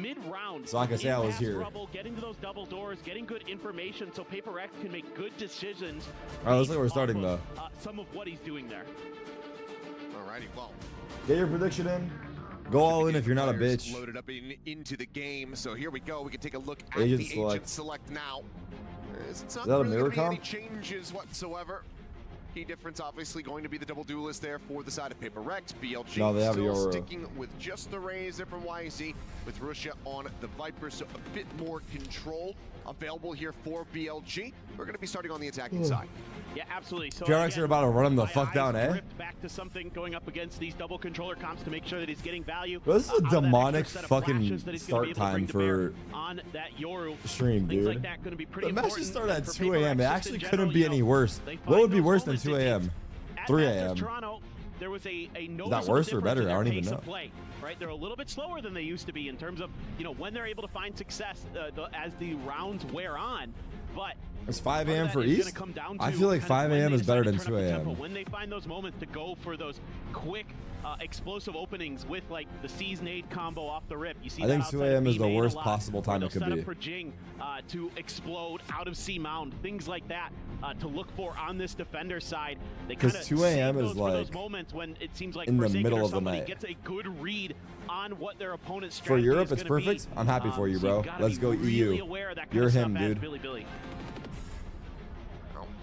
mid-round. So like I say, I was here. Rubble, getting to those double doors, getting good information so Paper X can make good decisions. All right, looks like we're starting though. Some of what he's doing there. Alrighty, well. Get your prediction in. Go all in if you're not a bitch. Loaded up into the game, so here we go. We can take a look at Agent the select. agent select now. It's not Is that a really mirror gonna be any comp? changes whatsoever. Key difference obviously going to be the double duelist there for the side of Paper Rex. BLG No, they have still your sticking with just the Rays there from YZ, with Russia on the Viper, so a bit more control available here for BLG. We're going to be starting on the attacking side. Yeah, absolutely. So PRX are about to run him the fuck down, eh? Back to something going up against these double controller comps to make sure that he's getting value. This is a demonic fucking start time for on that Yoru stream, dude. Like that going to be pretty the match should start at 2 a.m. a.m. It actually couldn't be any worse. What would be worse than 2 a.m.? 3 a.m. Toronto, there was a Is that worse or better? I don't even know. Play, right? They're a little bit slower than they used to be in terms of, you know, when they're able to find success as the rounds wear on. But it's 5 a.m. for East. I feel like 5 a.m. is better than 2 a.m. When they find those moments to go for those quick, explosive openings with like the C's nade combo off the rip, you see. I think 2 a.m. is the worst possible time it could be. be. For Jing to explode out of C mound, things like that to look for on this defender side. Because 2 a.m. is like those moments when it seems like in the middle of the night. Gets a good read on what their opponent's for Europe, it's perfect. I'm happy for you, bro. Let's go EU. You're him, dude.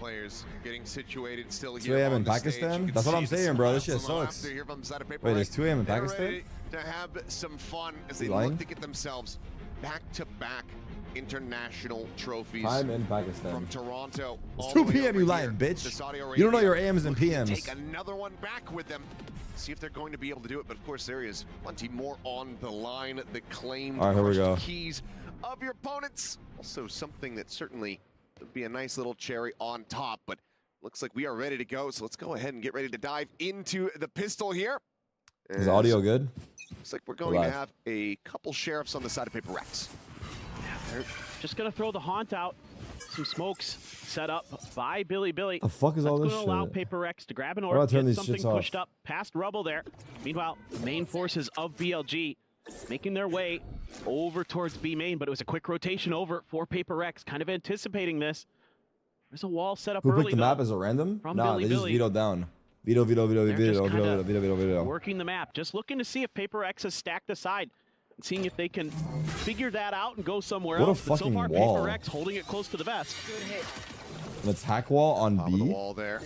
Players getting situated still 2 a.m. in Pakistan? That's what I'm saying, bro. This shit sucks. Wait, it's 2 a.m. in Pakistan? To have some fun as they look to get themselves back-to-back international trophies. I'm in Pakistan. From Toronto. It's 2 p.m. You lying, bitch. You don't know your AMs and PMs. Take another one back with them. See if they're going to be able to do it. But of course, there is plenty more on the line. The claimed keys of your opponents. Also something that certainly would be a nice little cherry on top, but looks like we are ready to go. So let's go ahead and get ready to dive into the pistol here. Is audio good? Looks like we're going to have a couple sheriffs on the side of Paper Rex. Yeah, they're just gonna throw the haunt out. Some smokes set up by Billy. The fuck is all this shit? That's gonna allow Paper X to grab an orb, get something pushed up past Rubble there. Meanwhile, main forces of BLG making their way over towards B main, but it was a quick rotation over for Paper X, kind of anticipating this. There's a wall set up early. Who picked the map as a random? Nah, they just vetoed down. Veto. Working the map, just looking to see if Paper X has stacked aside, and seeing if they can figure that out and go somewhere else. What a fucking so far, wall. Paper X holding it close to the vest. An attack wall on Top B. of the wall there.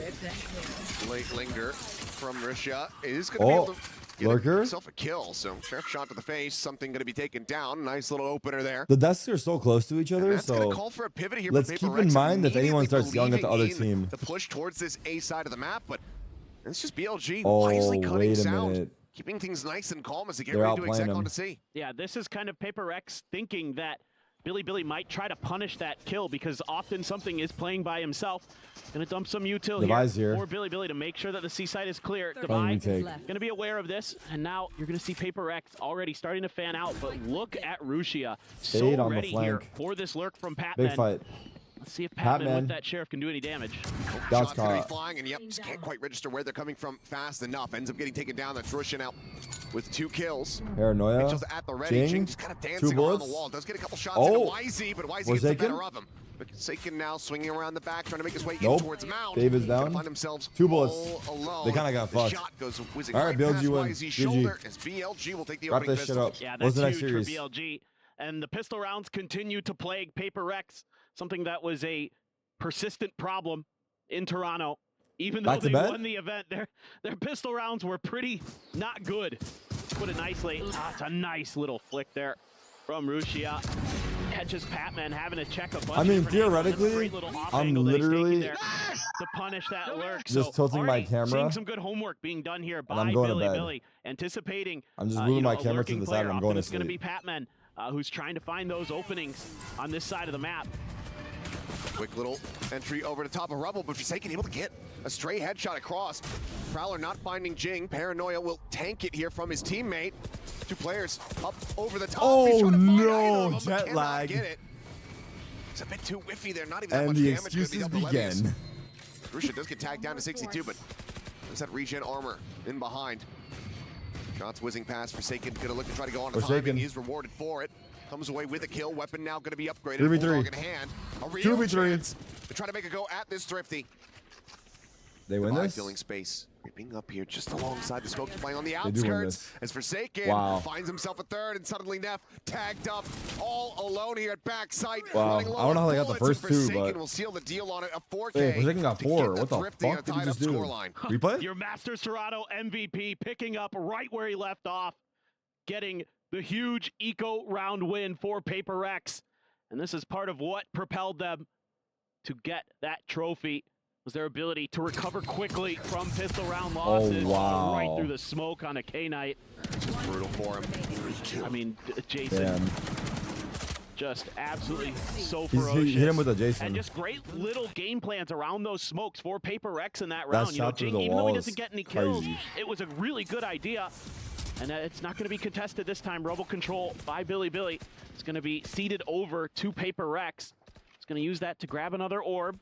Late linger from Russia is going to be able to get himself a kill. So sheriff shot to the face, something going to be taken down. Nice little opener there. The desks are so close to each other, so call for a pivot here. Let's keep in mind if anyone starts yelling at the other team. The push towards this A side of the map, but it's just BLG wisely cutting sound, keeping things nice and calm as they get ready to exec onto C. Yeah, this is kind of Paper X thinking that Billy Might try to punish that kill because often something is playing by himself. Gonna dump some util here for Billy to make sure that the C side is clear. Divide, gonna be aware of this, and now you're gonna see Paper X already starting to fan out, but look at Rushia. So ready here for this lurk from Patman. Big fight. Let's see if Patman with that sheriff can do any damage. Shots gonna be flying, and just can't quite register where they're coming from fast enough. Ends up getting taken down. That's Russia now with 2 kills. Paranoia. Mitchell's at the ready. Jing just kind of dancing on the wall. Does get a couple shots into YZ, but YZ gets the better of him. But Saken now swinging around the back, trying to make his way in towards Mound. David's down. Find themselves 2 bullets. Alone. They kind of got fucked. Shot goes whizzing all right, BLG win. Shoulder as BLG will take the opening this shit up. Yeah, that's huge for BLG. And the pistol rounds continue to plague Paper X, something that was a persistent problem in Toronto. Even though they won the event, their pistol rounds were pretty not good. Put it nicely. It's a nice little flick there from Rushia. Catches Patman having to check a bunch. I mean, theoretically, I'm literally to punish that lurk. Just tilting my camera. Seeing some good homework being done here by Billy. Anticipating. I'm just moving my camera to the side and I'm going to sleep. It's going to be Patman who's trying to find those openings on this side of the map. Quick little entry over the top of Rubble, but Forsaken able to get a stray headshot across. Prowler not finding Jing. Paranoia will tank it here from his teammate. 2 players up over the top. Oh no, jet lag. Get it. It's a bit too whiffy there, not even that much damage. And the excuses begin. Russia does get tagged down to 62, but there's that regen armor in behind. Shots whizzing past. Forsaken gonna look to try to go on to timing. He's rewarded for it. Comes away with a kill. Weapon now gonna be upgraded. 3v3. In hand. A real 2v3. chance to try to make a go at this Thrifty. They win this? Filling space. Creeping up here just alongside the smoke, playing on the outskirts. As Forsaken finds himself a third, and suddenly Neff tagged up all alone here at backside. Wow. I don't know how they got the first two, but will seal the deal on it. A 4K. Wait, Forsaken got 4. What the fuck did he just do? Replay? Your Masters Toronto MVP picking up right where he left off, getting the huge eco round win for Paper Rex. And this is part of what propelled them to get that trophy. Was their ability to recover quickly from pistol round losses right through the smoke on a K-Knight. Brutal for him. I mean, Jason, just absolutely so ferocious. He hit him with a Jason. And just great little game plans around those smokes for Paper Rex in that round. You know, even though he doesn't get any kills, it was a really good idea. And it's not going to be contested this time. Rebel control by Billy. It's going to be ceded over to Paper Rex. It's going to use that to grab another orb.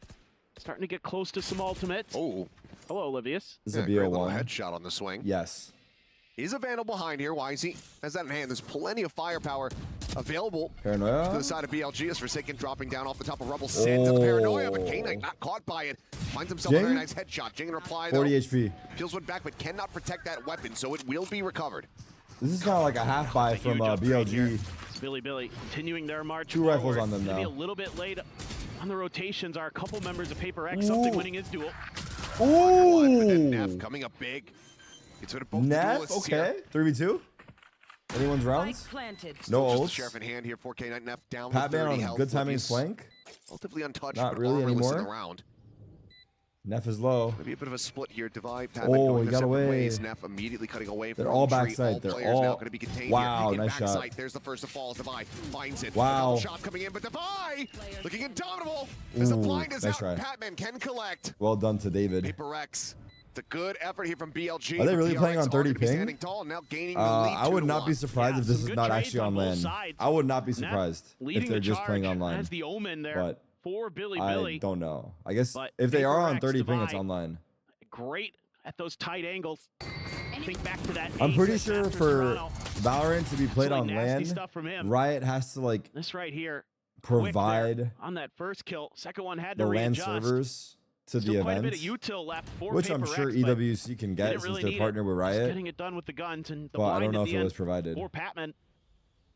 Starting to get close to some ultimates. Oh. Hello, Olivius. This is a BO1. Headshot on the swing. Yes. Is a Vandal behind here. Wisey has that in hand. There's plenty of firepower available Paranoia to the side of BLG as Forsaken dropping down off the top of Rebel. Sends the Paranoia, but K-Knight not caught by it. Finds himself a very nice headshot. Jing in reply, though. 40 HP. Peels one back, but cannot protect that weapon, so it will be recovered. This is kind of like a half buy from BLG. Billy continuing their march. 2 rifles on them now. Maybe a little bit late on the rotations are a couple members of Paper X. Something winning his duel. Ooh. Neff coming up big. It's sort of both Neff, okay. 3v2. Anyone's rounds? No ults. Sheriff in hand here. 4K Knight Neff down. Patman on good timing flank. Relatively untouched. Not really anymore. In the round. Neff is low. Maybe a bit of a split here. Divide. Patman he got away. Ways. Neff immediately cutting away. They're all backside. They're all now going to be contained. Wow, here. nice shot. There's the first of falls. Divide finds it. Wow. Shot coming in, but Divide looking indomitable. As the blind is nice out, try. Patman can collect. Well done to David. Paper Rex. It's a good effort here from BLG. Are they really playing on 30 ping? Tall, now gaining I would not be surprised if this is not actually on LAN. I would not be surprised if they're just playing online. Has the omen there But for Billy. I don't know. I guess if they are on 30 ping, it's online. Great at those tight angles. Think back to that. I'm pretty sure for Valorant to be played on LAN, Riot has to like this right here provide on that first kill. Second one had to the LAN readjust. servers to the event, which I'm sure EWC can get since they're partnered with Riot. Getting it done with the guns and the I don't know if it was provided. Or Patman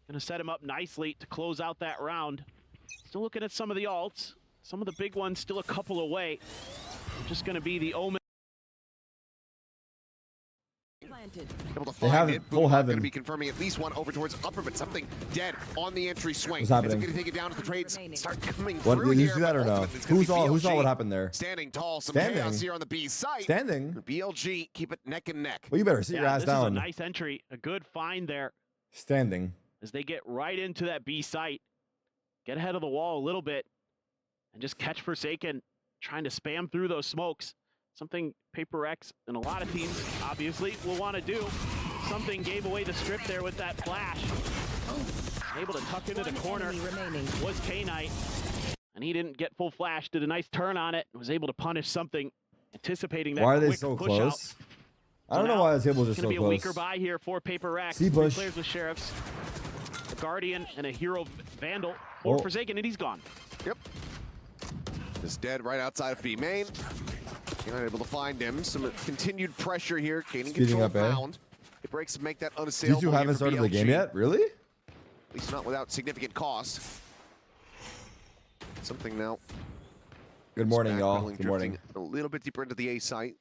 gonna set him up nicely to close out that round. Still looking at some of the alts, some of the big ones still a couple away. Just gonna be the omen. Able to find it. full heaven. Going to be confirming at least one over towards upper, but something dead on the entry swing. What's happening? It's going to take it down as the trades start coming What, through did you here, see that or no? Who saw what happened there? Standing tall, some chaos here on the B site. Standing? BLG keep it neck and neck. Well, you better sit your ass down. This is a nice entry, a good find there. Standing. As they get right into that B site, get ahead of the wall a little bit, and just catch Forsaken, trying to spam through those smokes. Something Paper X and a lot of teams obviously will want to do. Something gave away the strip there with that flash. Able to tuck into the corner was K-Knight. And he didn't get full flash, did a nice turn on it, was able to punish something, anticipating that. Why are they so close? I don't know why the tables are so close. It's going to be a weaker buy here for Paper X. Three players with Sheriffs, a Guardian, and a Hero Vandal. Or Forsaken, and he's gone. Yep. Just dead right outside of B main. You're not able to find him. Some continued pressure here. Gaining control of Mound. It breaks to make that unassailable. You two haven't started the game yet? Really? At least not without significant cost. Something now. Good morning, y'all. Good morning. A little bit deeper into the A site.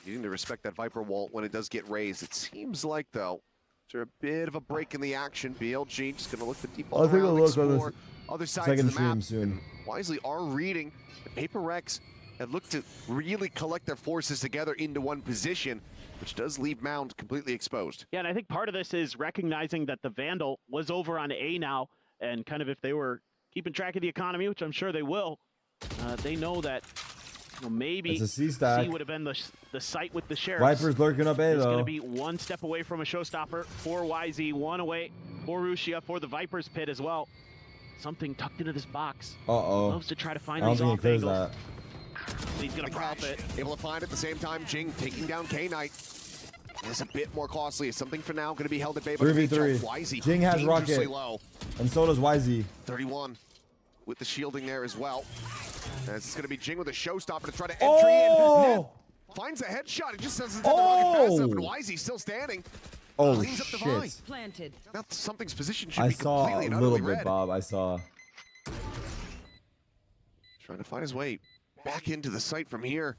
You need to respect that Viper wall when it does get raised. It seems like, though, there's a bit of a break in the action. BLG just going to look the deep I'll take a look on this other sides of the map. Soon. Wisely are reading. The Paper Rex have looked to really collect their forces together into one position, which does leave Mound completely exposed. Yeah, and I think part of this is recognizing that the Vandal was over on A now, and kind of if they were keeping track of the economy, which I'm sure they will, they know that maybe C would have been the site with the Sheriffs. Vipers lurking up A, though. It's going to be one step away from a showstopper for YZ, one away for Rushia, for the Vipers pit as well. Something tucked into this box. Loves to try to find these off angles. He's going to profit. Able to find at the same time, Jing taking down K-Knight. is a bit more costly. It's something for now going to be held at bay by 3v3. Jing has rocket, low. And so does YZ. 31 with the shielding there as well. And it's going to be Jing with a showstopper to try to entry in. Finds a headshot. It just doesn't the rocket fast enough, and YZ still standing. Oh, shit. Planted. Now something's position should I be saw completely a little bit, Bob. I saw. Trying to find his way back into the site from here.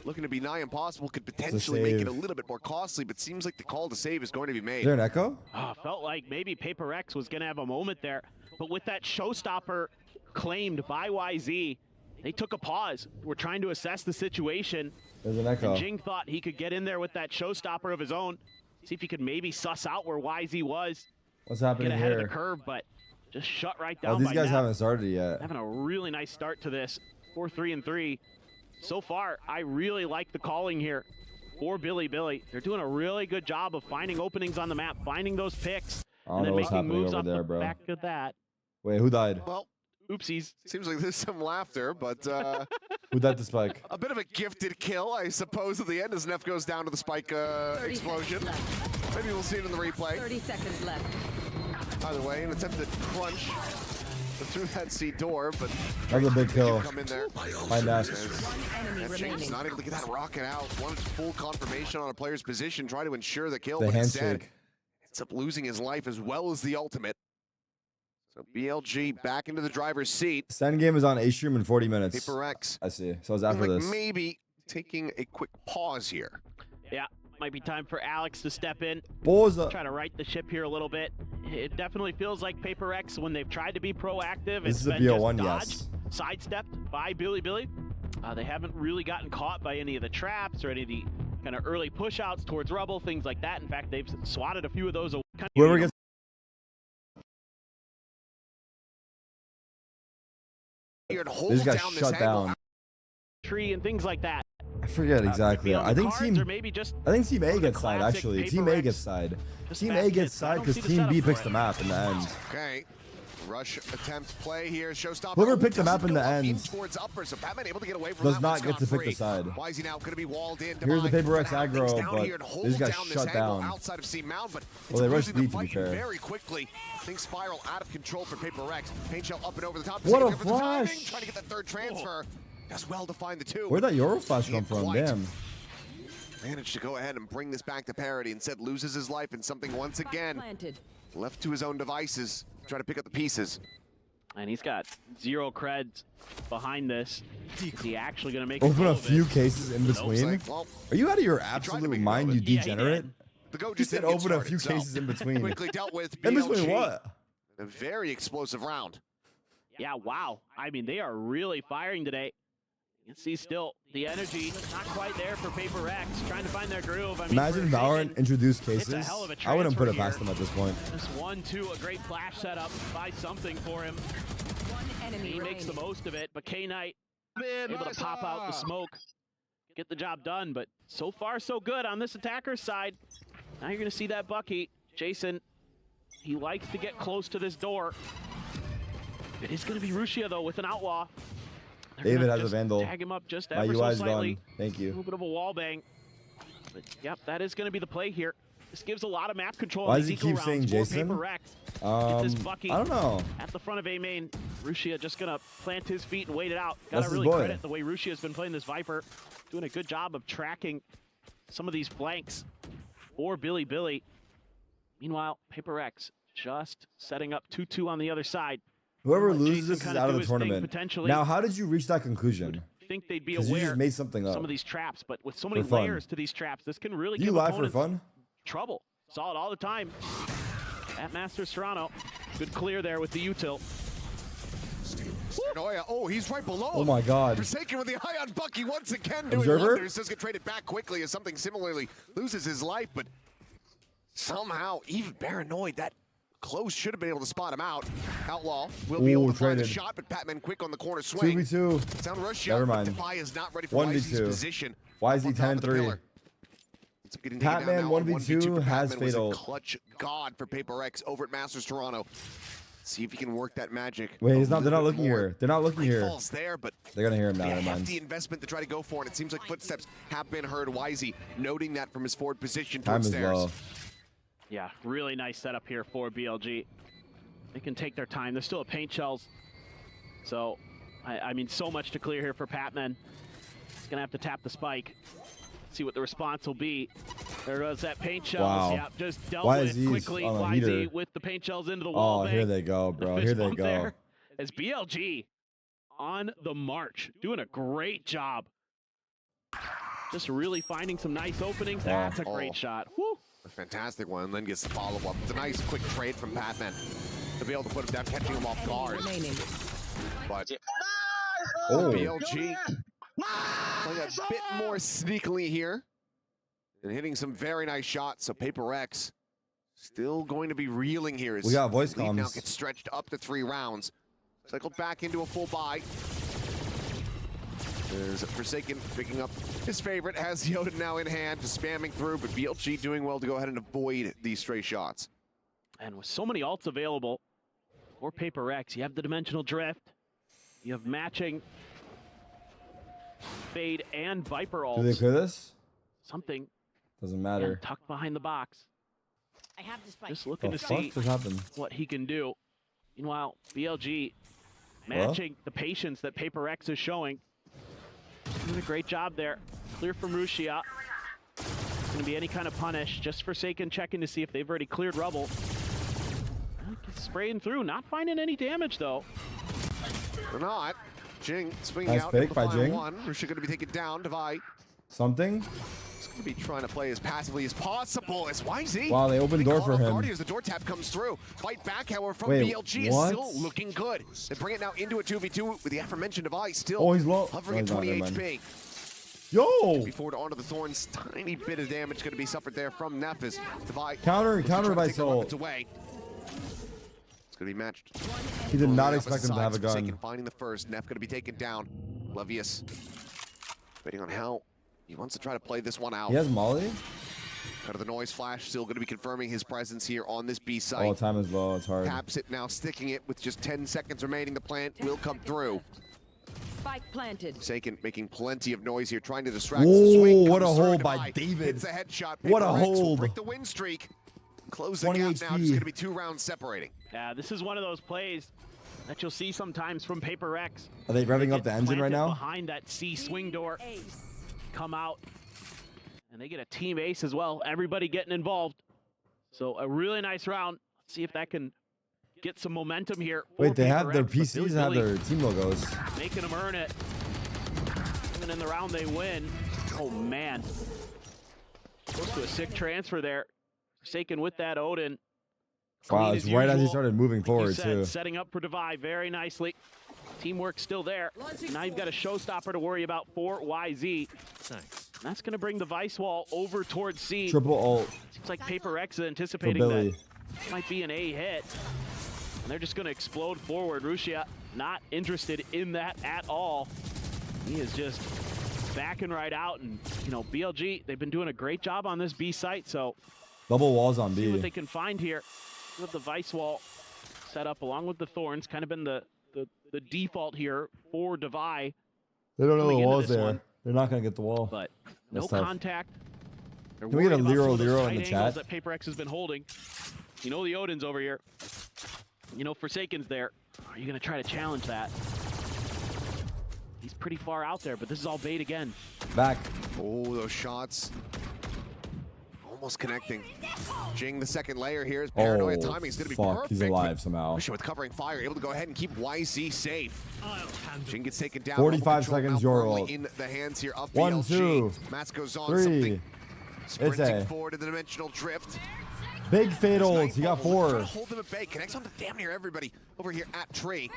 Looking to be nigh impossible. Could potentially make it a little bit more costly, but seems like the call to save is going to be made. Is there an echo? Oh, felt like maybe Paper X was going to have a moment there. But with that showstopper claimed by YZ, they took a pause. We're trying to assess the situation. There's an echo. And Jing thought he could get in there with that showstopper of his own. See if he could maybe suss out where YZ was. What's happening get ahead here? of the curve, but just shut right down. Oh, these guys haven't started yet. Having a really nice start to this. 4-3-3. So far, I really like the calling here for Billy. They're doing a really good job of finding openings on the map, finding those picks, and then making moves off the back of that. Wait, who died? Well, oopsies. Seems like there's some laughter, but who died to Spike? A bit of a gifted kill, I suppose, at the end as Neff goes down to the Spike explosion. Maybe we'll see it in the replay. 30 seconds left. Either way, an attempt to crunch through that C door, but that was a big kill. Come in there. My Neff. James not able to get that rocket out. Wanted full confirmation on a player's position, try to ensure the kill, the but handshake. instead ends up losing his life as well as the ultimate. So BLG back into the driver's seat. Stand game is on A-Stream in 40 minutes. Paper X. I see. So it's after this. Maybe taking a quick pause here. Yeah, might be time for Alex to step in. Try to right the ship here a little bit. It definitely feels like Paper X, when they've tried to be proactive, this it's is a been BO1, just dodged, yes. sidestepped by Billy. They haven't really gotten caught by any of the traps or any of the kind of early push-outs towards rubble, things like that. In fact, they've swatted a few of those away. Whoever gets this guy shut down. Tree and things like that. I forget exactly. I think Team A gets side, actually. Team A gets side. Team A gets side because Team B picks the map in the end. Okay. Rush attempt play here. Showstopper. Whoever picked the map in the end towards upper, so Batman able to get away from does not get to pick the side. Why is he now going to be walled in? Here's the Paper X aggro, but this guy shut down. Outside of C Mound, but well, they rushed B, to be fair. Very quickly. Things spiral out of control for Paper X. Paint shell up and over the top. What a flash! Trying to get that third transfer. Does well to find the two. Where'd that Euro flash come from? Damn. Managed to go ahead and bring this back to parity. Instead, loses his life in something once again. Left to his own devices. Try to pick up the pieces. And he's got 0 creds behind this. Is he actually going to make open a few cases in between? Like, well, are you out of your absolute mind, you degenerate? The goat just said open a few cases in between. Quickly dealt with. In between what? A very explosive round. Yeah, wow. I mean, they are really firing today. You can see still the energy not quite there for Paper X, trying to find their groove. I mean, imagine Valorant introduced cases. I wouldn't put it past them at this point. This 1-2, a great flash setup by something for him. He makes the most of it, but K-Knight able to pop out the smoke, get the job done. But so far, so good on this attacker's side. Now you're going to see that Bucky. Jason, he likes to get close to this door. It is going to be Rushia, though, with an outlaw. David has a vandal. Tag him up just my ever UI's so slightly. Gone. Thank you. A little bit of a wall bang. But yep, that is going to be the play here. This gives a lot of map control. Why does he keep saying Jason? Paper Rex. I don't know. At the front of A main, Rushia just going to plant his feet and wait it out. Got That's to really his boy. credit the way Rushia's been playing this Viper. Doing a good job of tracking some of these flanks for Billy. Meanwhile, Paper Rex just setting up 2-2 on the other side. Whoever loses this is out of the tournament. Now, how did you reach that conclusion? Think they'd be aware you just made something up. Some of these traps, but with so many layers to these traps, this can really give opponents for fun? Trouble. Saw it all the time at Masters Toronto. Good clear there with the util. Oh, he's right below. Oh my God. Forsaken with the eye on Bucky once again. Doing Observer? wonders. Does get traded back quickly as something similarly loses his life, but somehow even paranoid that close should have been able to spot him out. Outlaw will be able to find the shot, but Batman quick on the corner swing. 2v2. Sound rush Never shot, mind. but Defy is not ready for YZ's 1v2. position. YZ 10-3. Batman 1v2 has fatal. Clutch god for Paper X over at Masters Toronto. See if you can work that magic. Wait, he's not. They're not looking here. They're not looking here. Ball's there, but they're gonna hear him now. a hefty investment to try to go for it. It seems like footsteps have been heard. Wisey noting that from his forward position towards stairs. Low. Yeah, really nice setup here for BLG. They can take their time. There's still a paint shells. So, I mean, so much to clear here for Patman. He's gonna have to tap the spike. See what the response will be. There goes that paint shells. Wow. Yeah, just dealt with quickly. YZ with the paint shells into the wall. Oh, here they go, bro. Here they go. As BLG on the march, doing a great job. Just really finding some nice openings. That's a great shot. Woo. A fantastic one, and then gets the follow-up. It's a nice quick trade from Patman to be able to put him down, catching him off guard. But BLG playing a bit more sneakily here and hitting some very nice shots. So Paper X still going to be reeling here. We got voice comms. Now gets stretched up to 3 rounds. Cycled back into a full buy. There's Forsaken picking up his favorite, has Yoda now in hand, just spamming through, but BLG doing well to go ahead and avoid these stray shots. And with so many ults available for Paper X, you have the Dimensional Drift, you have matching Fade and Viper ults. Do they clear this? Something. Doesn't matter. Tucked behind the box. I have the spike. Just looking to see what he can do. Meanwhile, BLG matching the patience that Paper X is showing. Doing a great job there. Clear from Rushia. It's going to be any kind of punish. Just Forsaken checking to see if they've already cleared rubble. Spraying through, not finding any damage though. They're not. Jing swinging nice out. Pick by Jing. Rushia going to be taken down. Devi. Something. He's going to be trying to play as passively as possible. It's YZ. Wow, they opened door for him. As the door tap comes through. Fight back, however, from BLG is still looking good. They bring it now into a 2v2 with the aforementioned Devi still he's low. hovering at 20 HP. Yo! Forward onto the Thorns. Tiny bit of damage going to be suffered there from Nephis. Devi counter by Soul. It's going to be matched. He did not expect him to have a gun. Forsaken finding the first. Neff going to be taken down. Levius waiting on how he wants to try to play this one out. He has Molly? Out of the noise flash, still going to be confirming his presence here on this B site. Oh, time is low. It's hard. Taps it now, sticking it with just 10 seconds remaining. The plant will come through. Spike planted. Forsaken making plenty of noise here, trying to distract. Whoa, what a hold by David. Hits a headshot. What a hold. Break the win streak. Close the gap now. Just going to be 2 rounds separating. Yeah, this is one of those plays that you'll see sometimes from Paper X. Are they revving up the engine right now? Behind that C swing door, come out, and they get a team ace as well. Everybody getting involved. So a really nice round. Let's see if that can get some momentum here. Wait, they have their PCs have their team logos. Making them earn it. And in the round they win. Oh man. Close to a sick transfer there. Forsaken with that Odin. Wow, it's right as he started moving forward too. Setting up for Devi very nicely. Teamwork still there. Now you've got a showstopper to worry about for YZ. Thanks. And that's going to bring the Vice Wall over towards C. Triple ult. Seems like Paper X is anticipating that might be an A hit. And they're just going to explode forward. Rushia not interested in that at all. He is just backing right out. And, you know, BLG, they've been doing a great job on this B site. So double walls on B. See what they can find here. With the Vice Wall set up along with the Thorns, kind of been the default here for Devi. They don't know the wall's there. They're not going to get the wall. But no contact. Can we get a Lero in the chat? That Paper X has been holding. You know the Odin's over here. You know Forsaken's there. Are you going to try to challenge that? He's pretty far out there, but this is all bait again. Back. Oh, those shots. Almost connecting. Jing, the second layer here is paranoia. Timing is going to be perfect. He's alive somehow. With covering fire, able to go ahead and keep YZ safe. Jing gets taken down. 45 seconds, your ult. In the hands here of 1, 2, Mask goes on 3. Sprinting forward to the dimensional drift. Big fade ults. He got 4. Hold them at bay. Connects on to damn near everybody over here at Tree.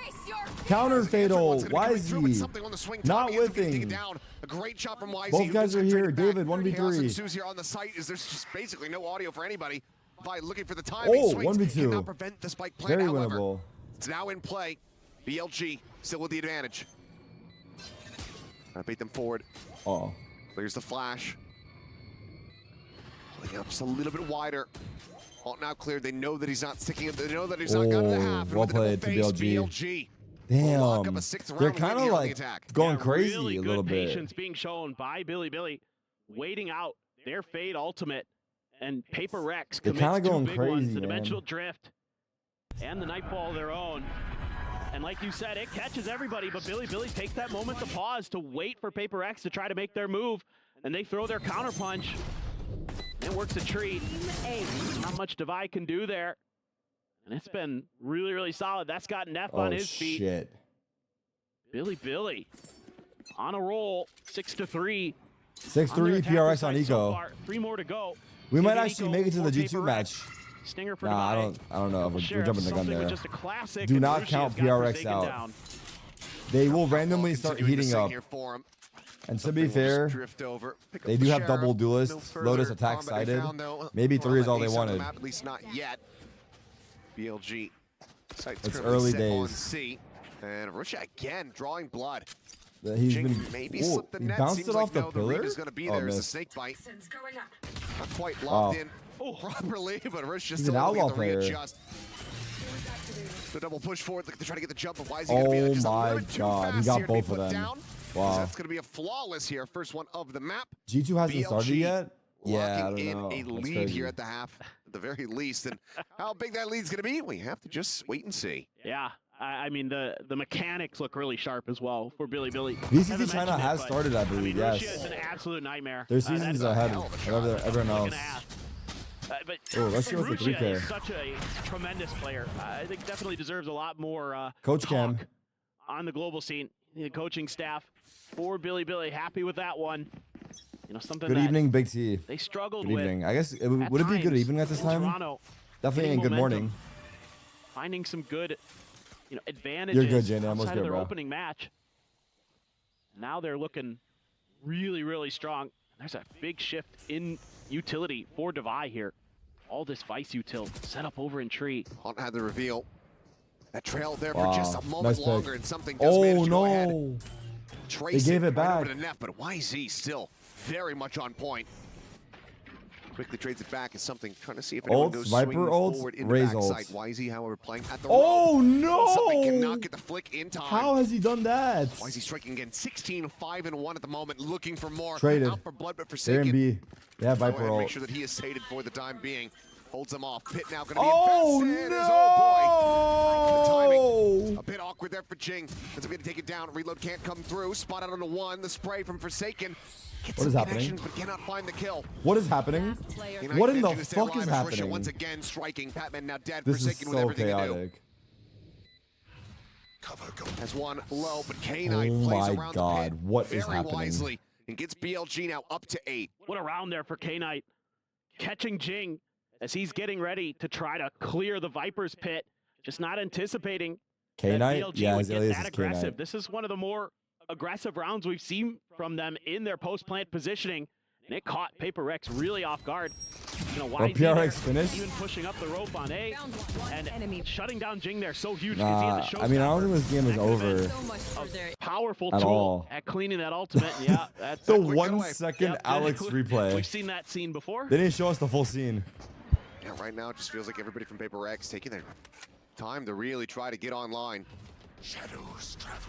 Counter fade ult. YZ. Not whiffing. A great shot from YZ. Both guys are here. David, 1v3. Ensues here on the site is there's just basically no audio for anybody. By looking for the timing. Oh, 1v2. Cannot prevent the spike plant. Very However, winnable. it's now in play. BLG still with the advantage. Bait them forward. Clears the flash. Pulling out just a little bit wider. All now cleared. They know that he's not sticking it. They know that he's not got to half. Well played to BLG. Damn. They're kind of like going crazy really a little bit. Patience being shown by Billy, waiting out their fade ultimate, and Paper Rex commits two big ones, the Dimensional Drift and the Nightfall of their own. And like you said, it catches everybody, but Billy takes that moment to pause, to wait for Paper Rex to try to make their move, and they throw their counter punch. It works a treat. Not much Divide can do there. And it's been really solid. That's got Neff on his feet. Shit. Billy on a roll, 6-3. 6-3 PRX on Eco. So 3 more to go. We might actually make it to the G2 match. Stinger for nah, I don't know. We're jumping the gun there. Just a classic, do not count PRX out. Down. They will randomly start heating up. And to be fair, they do have double duelists. Lotus attack sided. Maybe 3 is all they wanted. At least not yet. BLG. It's early days. And Rusha again drawing blood. He's been maybe slipped the net. Bounced Seems it like off the pillar. The gonna be there as a snake bite. Not quite locked in properly, but Rusha still able to readjust. The double push forward, to try to get the jump. Of why is he gonna be just a little bit too fast? He got both of them. Down. Wow, that's gonna be a flawless here. First one of the map. G2 hasn't started yet. Yeah, I don't know. A lead here at the half, at the very least, and how big that lead's gonna be, we have to just wait and see. Yeah. I mean, the mechanics look really sharp as well for Billy. VCT China has started, I believe, yes. It's an absolute nightmare. Their season's ahead of everyone else. But let's go with the 3K. He's such a tremendous player. I think definitely deserves a lot more Coach Cam on the global scene. The coaching staff for Billy, happy with that one. You know, something. Good evening, Big T. They struggled with. Good evening. I guess would it be good evening at this time? Toronto, definitely ain't good morning. Finding some good, advantages. You're good, Jane. Almost good, good, their bro. opening match. Now they're looking really strong. There's a big shift in utility for Devi here. All this Vice util set up over in tree. Hunt had the reveal. That trailed there for just a moment longer, and something does manage to go ahead. They gave it back. Over to Neff, but YZ still very much on point. Quickly trades it back as something, trying to see if anyone goes swinging forward in the backside. YZ, however, playing at the no! Something cannot get the flick in time. How has he done that? YZ striking again, 16-5-1 at the moment, looking for more. Traded. Out for blood, but Forsaken. B. Yeah, Viper ult. Make sure that he is sated for the time being. Holds him off. Pit now going to be invested. No! Oh boy. The timing. A bit awkward there for Jing. As we to take it down. Reload can't come through. Spot out on the 1. The spray from Forsaken. Gets what is happening? But cannot find the kill. What is happening? What in the fuck is happening? Once again striking. Patman now dead. This Forsaken is so with everything chaotic. To do. Has one low, but K9 plays around the pit what is very happening? wisely and gets BLG now up to 8. What a round there for K9. Catching Jing as he's getting ready to try to clear the Viper's pit. Just not anticipating K9? Yeah, would get that aggressive. This is one of the more aggressive rounds we've seen from them in their post-plant positioning. And it caught Paper Rex really off guard. You know, why PRX finished? Even pushing up the rope on A and shutting down Jing there so huge. Nah, I mean, I don't think this game is over. A powerful at tool all. at cleaning that ultimate. Yeah, that's the 1 second Alex replay. We've seen that scene before. They didn't show us the full scene. Yeah, right now it just feels like everybody from Paper Rex taking their time to really try to get online.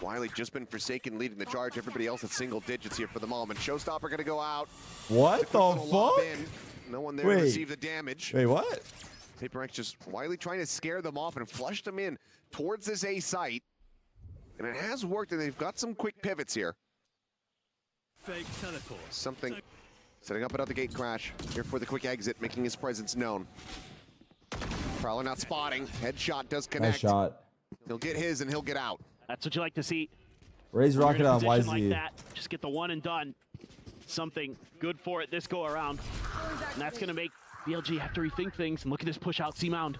Wiley just been Forsaken leading the charge. Everybody else at single digits here for the moment. Showstopper gonna go out. What the fuck? No one there to receive the damage. Wait, what? Paper Rex just Wiley trying to scare them off and flush them in towards this A site. And it has worked, and they've got some quick pivots here. Fake teleport. Something setting up another gate crash here for the quick exit, making his presence known. Prowler not spotting. Headshot does connect. Nice shot. He'll get his and he'll get out. That's what you like to see. Raise rocket on YZ. Like that, just get the one and done. Something good for it this go around. And that's going to make BLG have to rethink things and look at this push out C-Mound.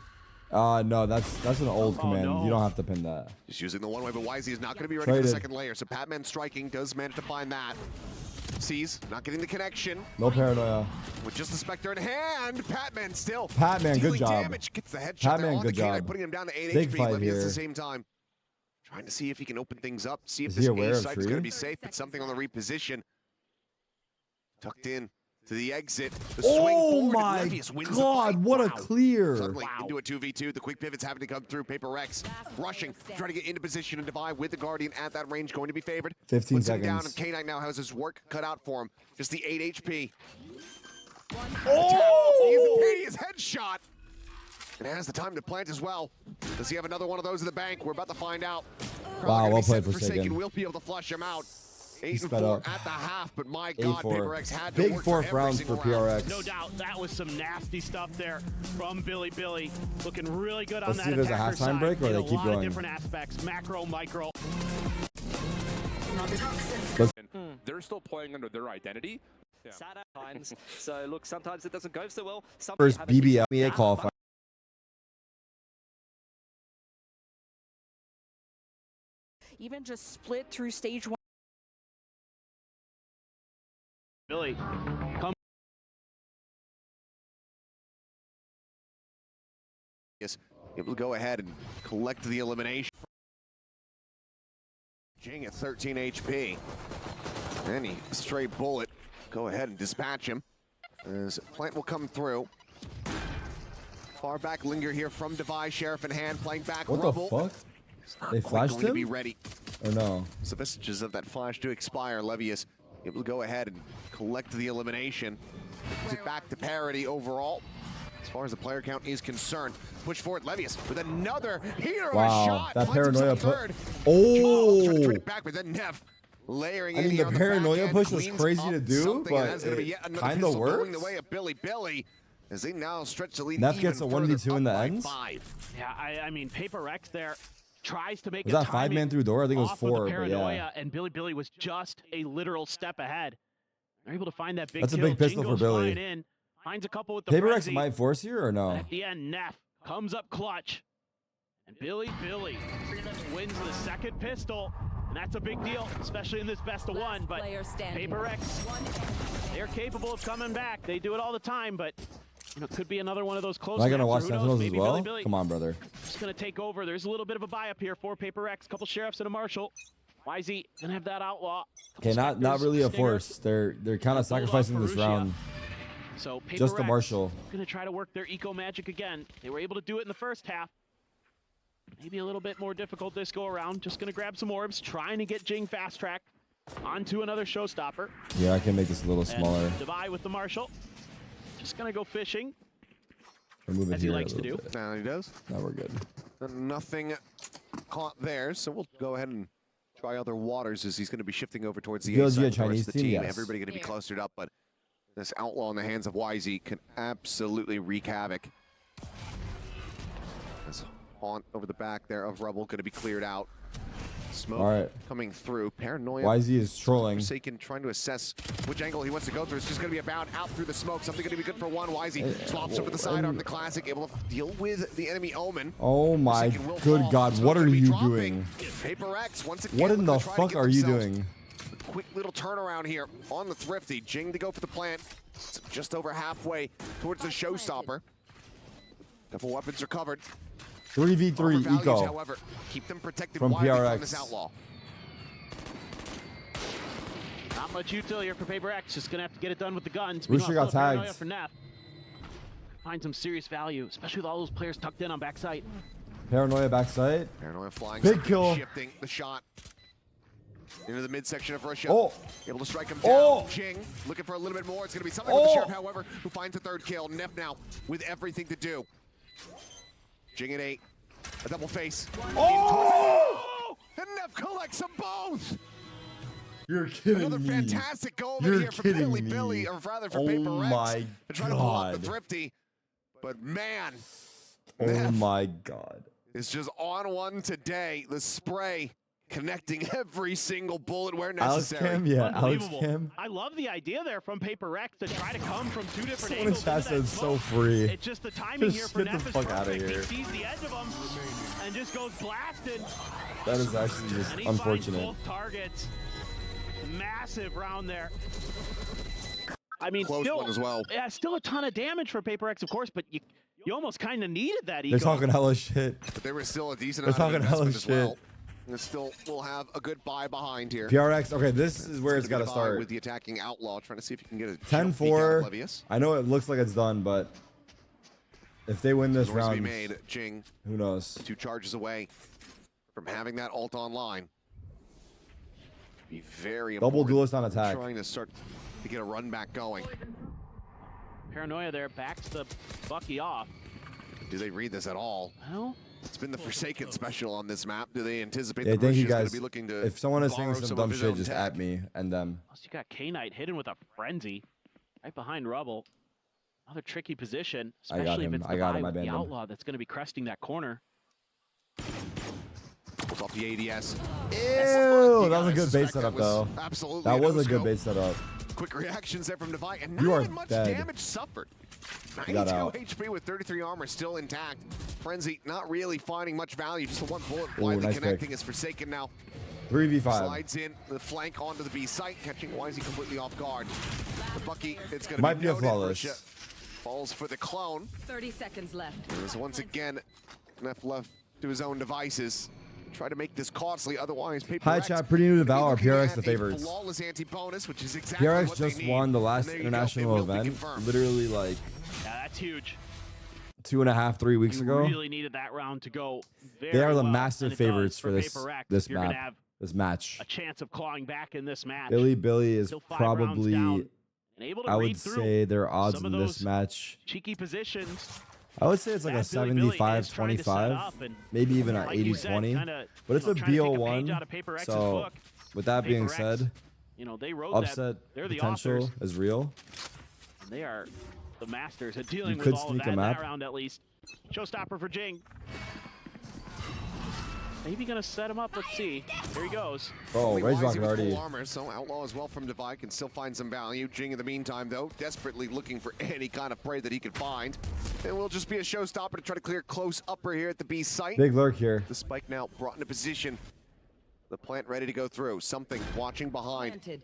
No, that's an old command. No. You don't have to pin that. Just using the one way, but YZ is not going to be ready for the second layer. So Patman striking does manage to find that. Sees, not getting the connection. No paranoia. With just the Spectre in hand, Patman still. Patman, good job. Damage. Gets the headshot there on the K9, putting him down to 8 Big HP. fight here. At the same time. Trying to see if he can open things up, see if is this he aware A of site's going to be safe. It's something on the reposition. Tucked in. to the exit. The oh swing forward, my Levius wins the God, fight. what a Wow. clear. Suddenly into a 2v2. The quick pivot's having to come through. Paper X rushing, trying to get into position and divide with the Guardian at that range, going to be favored. 15 Puts him down, seconds. and K9 now has his work cut out for him. Just the 8 HP. Oh! He's a headshot. And has the time to plant as well. Does he have another one of those in the bank? We're about to find out. Wow, well played, Forsaken. We'll be able to flush him out. 8 and 4 up. at the half, but my God, 8-4. Paper X had to Big work fourth for every round single for round. PRX. No doubt, that was some nasty stuff there from Billy. Looking really good on Let's that see if there's a attacker halftime side break or in they a keep lot going. of different aspects, macro, micro. They're still playing under their identity. Yeah. Sad at times. So look, sometimes it doesn't go so well. First BBL qualifier. Even just split through stage 1. Billy, come. Yes, able to go ahead and collect the elimination. Jing at 13 HP. Any straight bullet. Go ahead and dispatch him. As Plant will come through. Far back linger here from Devi, Sheriff in hand, playing back. What Rubble. the fuck? They flashed going to be him? ready. Or no? So vestiges of that flash do expire. Levius able to go ahead and collect the elimination. Puts it back to parity overall. As far as the player count is concerned. Push forward, Levius with another heater of a Wow, shot. that Finds himself paranoia third. Oh! Trying to trade it back, but then Nev layering I in mean, here the on paranoia back end, push was cleans crazy up to do, something, and but that's gonna be it yet another kinda pistol going works. the way of Billy, as they now stretch the lead. Nev even gets a further, 1v2 in the up by ends? 5. Yeah, I mean, Paper X there tries to make Was a that 5-man through door? I think it was off of 4, the but paranoia, yeah. and Billy was just a literal step ahead. They're able to find that big That's a kill. big pistol Jing for goes Billy. flying in, finds a couple with the Paper X frenzy. might force here or no? At the end, Neff comes up clutch. And Billy wins the second pistol. And that's a big deal, especially in this best of one. But Paper X, they're capable of coming back. They do it all the time, but you know, could be another one of those close. Am I gonna maps, watch or who knows, Sentinels as maybe well? Billy Come on, brother. just gonna take over. There's a little bit of a buy up here for Paper X. Couple sheriffs and a marshal. YZ gonna have that outlaw. Okay, not really a force. They're kind of sacrificing this round. So Paper Just the X marshal. gonna try to work their eco magic again. They were able to do it in the first half. Maybe a little bit more difficult this go around. Just gonna grab some orbs, trying to get Jing fast track onto another showstopper. Yeah, I can make this a little smaller. Devi with the marshal. Just gonna go fishing. Remove it As he here likes a to do. little bit. Now he does. Now we're good. Nothing caught there, so we'll go ahead and try other waters as he's going to be shifting over towards the A Feels side you a with the rest Chinese of the team? team. Yes. Everybody going to be clustered up, but this outlaw in the hands of YZ can absolutely wreak havoc. This haunt over the back there of Rubble going to be cleared out. Smoke All right. coming through. Paranoia. YZ is trolling. Forsaken trying to assess which angle he wants to go through. It's just going to be a bound out through the smoke. Something going to be good for one. YZ swaps over the sidearm. The classic able to deal with the enemy Omen. Oh my Forsaken will good fall. God, Smoke what are gonna be you dropping. doing? Paper X once again. What in the looking to try to fuck get are you themselves doing? a quick little turnaround here on the Thrifty. Jing to go for the plant. It's just over halfway towards the showstopper. Couple weapons recovered. 3v3 Armor values, eco. however, keep them protected From widely PRX. from this outlaw. Not much util here for Paper X. Just gonna have to get it done with the guns. Rooster got Paranoia tagged. for Neff. Find some serious value, especially with all those players tucked in on backside. Paranoia backside. Paranoia flying. Big kill. Shifting the shot into the midsection of Russia. Oh. Able to strike him down. Oh. Jing looking for a little bit more. It's going to be something with the Oh. Sheriff, however, who finds the third kill. Neff now with everything to do. Jing at 8. A double face. Oh! And Neff collects them both. You're kidding Another me. fantastic goal over You're here for kidding Billy, me. or rather for Oh Paper Rex. my To try to pull out the God. Thrifty. But man, Oh Neff my God. is just on one today. The spray connecting every single bullet where necessary. Alex Cam, yeah, Alex Unbelievable. Cam. I love the idea there from Paper X to try to come from two different Someone in angles. chat into that said so smoke. free. It's just the timing Just here for get the Neff is fuck outta perfect. here. He sees the edge of him and just goes blasted. That is actually just And he unfortunate. finds both targets. Massive round there. I mean, Close still, one as well. yeah, still a ton of damage for Paper X, of course, but you almost kind of needed that They're eco. talking hella shit. But there was still a decent They're amount of talking hella investment as well. shit. And still will have a good buy behind here. PRX, okay, this is where it's got to start. With the attacking Outlaw, trying to see if you can get a 10-4. I know it looks like it's done, but if they win this round, made, Jing, who knows? 2 charges away from having that ult online. Be very double important. duelist on attack. Trying to start to get a run back going. Paranoia there backs the Bucky off. Do they read this at all? Well, it's been the Forsaken special on this map. Do they anticipate yeah, the thank you Rush is guys. going to be looking to if someone is saying some dumb shit, just tech? at me and them. Plus you got K-Knight hidden with a frenzy right behind Rubble. Another tricky position, especially if it's the Outlaw that's going to be cresting that corner. Pulls off the ADS. Ew, that was a good bait setup, though. Absolutely. That was a good bait setup. Quick reactions there from Devi, and you not are even much dead. damage suffered. 92 HP with 33 armor still intact. Frenzy not really finding much value, just the 1 bullet widely connecting is Forsaken now. 3v5. Slides in the flank onto the B site, catching Wisey completely off guard. The Bucky, it's going to might be a flawless. Falls for the clone. 30 seconds left. There's once again left to his own devices. Try to make this costly, otherwise Hi chat, pretty new to Valor. PRX the favorites. Flawless anti-bonus, which is exactly PRX what just they won the need. last international event, literally like that's huge. 2.5, 3 weeks ago. Really needed that round to go. They are the well, massive favorites for this map, have this match. A chance of clawing back in this match. Billy is probably, I would say their odds in this match. Cheeky positions. I would say it's like a 75-25, maybe even an 80-20. But it's a BO1, so with that being said, upset potential is real. They are the masters at dealing with all of that in that round at least. Showstopper for Jing. Maybe gonna set him up. Let's see. Here he goes. Oh, Razorlock already. Armor, so Outlaw as well from Devi can still find some value. Jing in the meantime, though, desperately looking for any kind of prey that he can find. It will just be a showstopper to try to clear close upper here at the B site. Big lurk here. The spike now brought into position. The plant ready to go through. Something watching behind.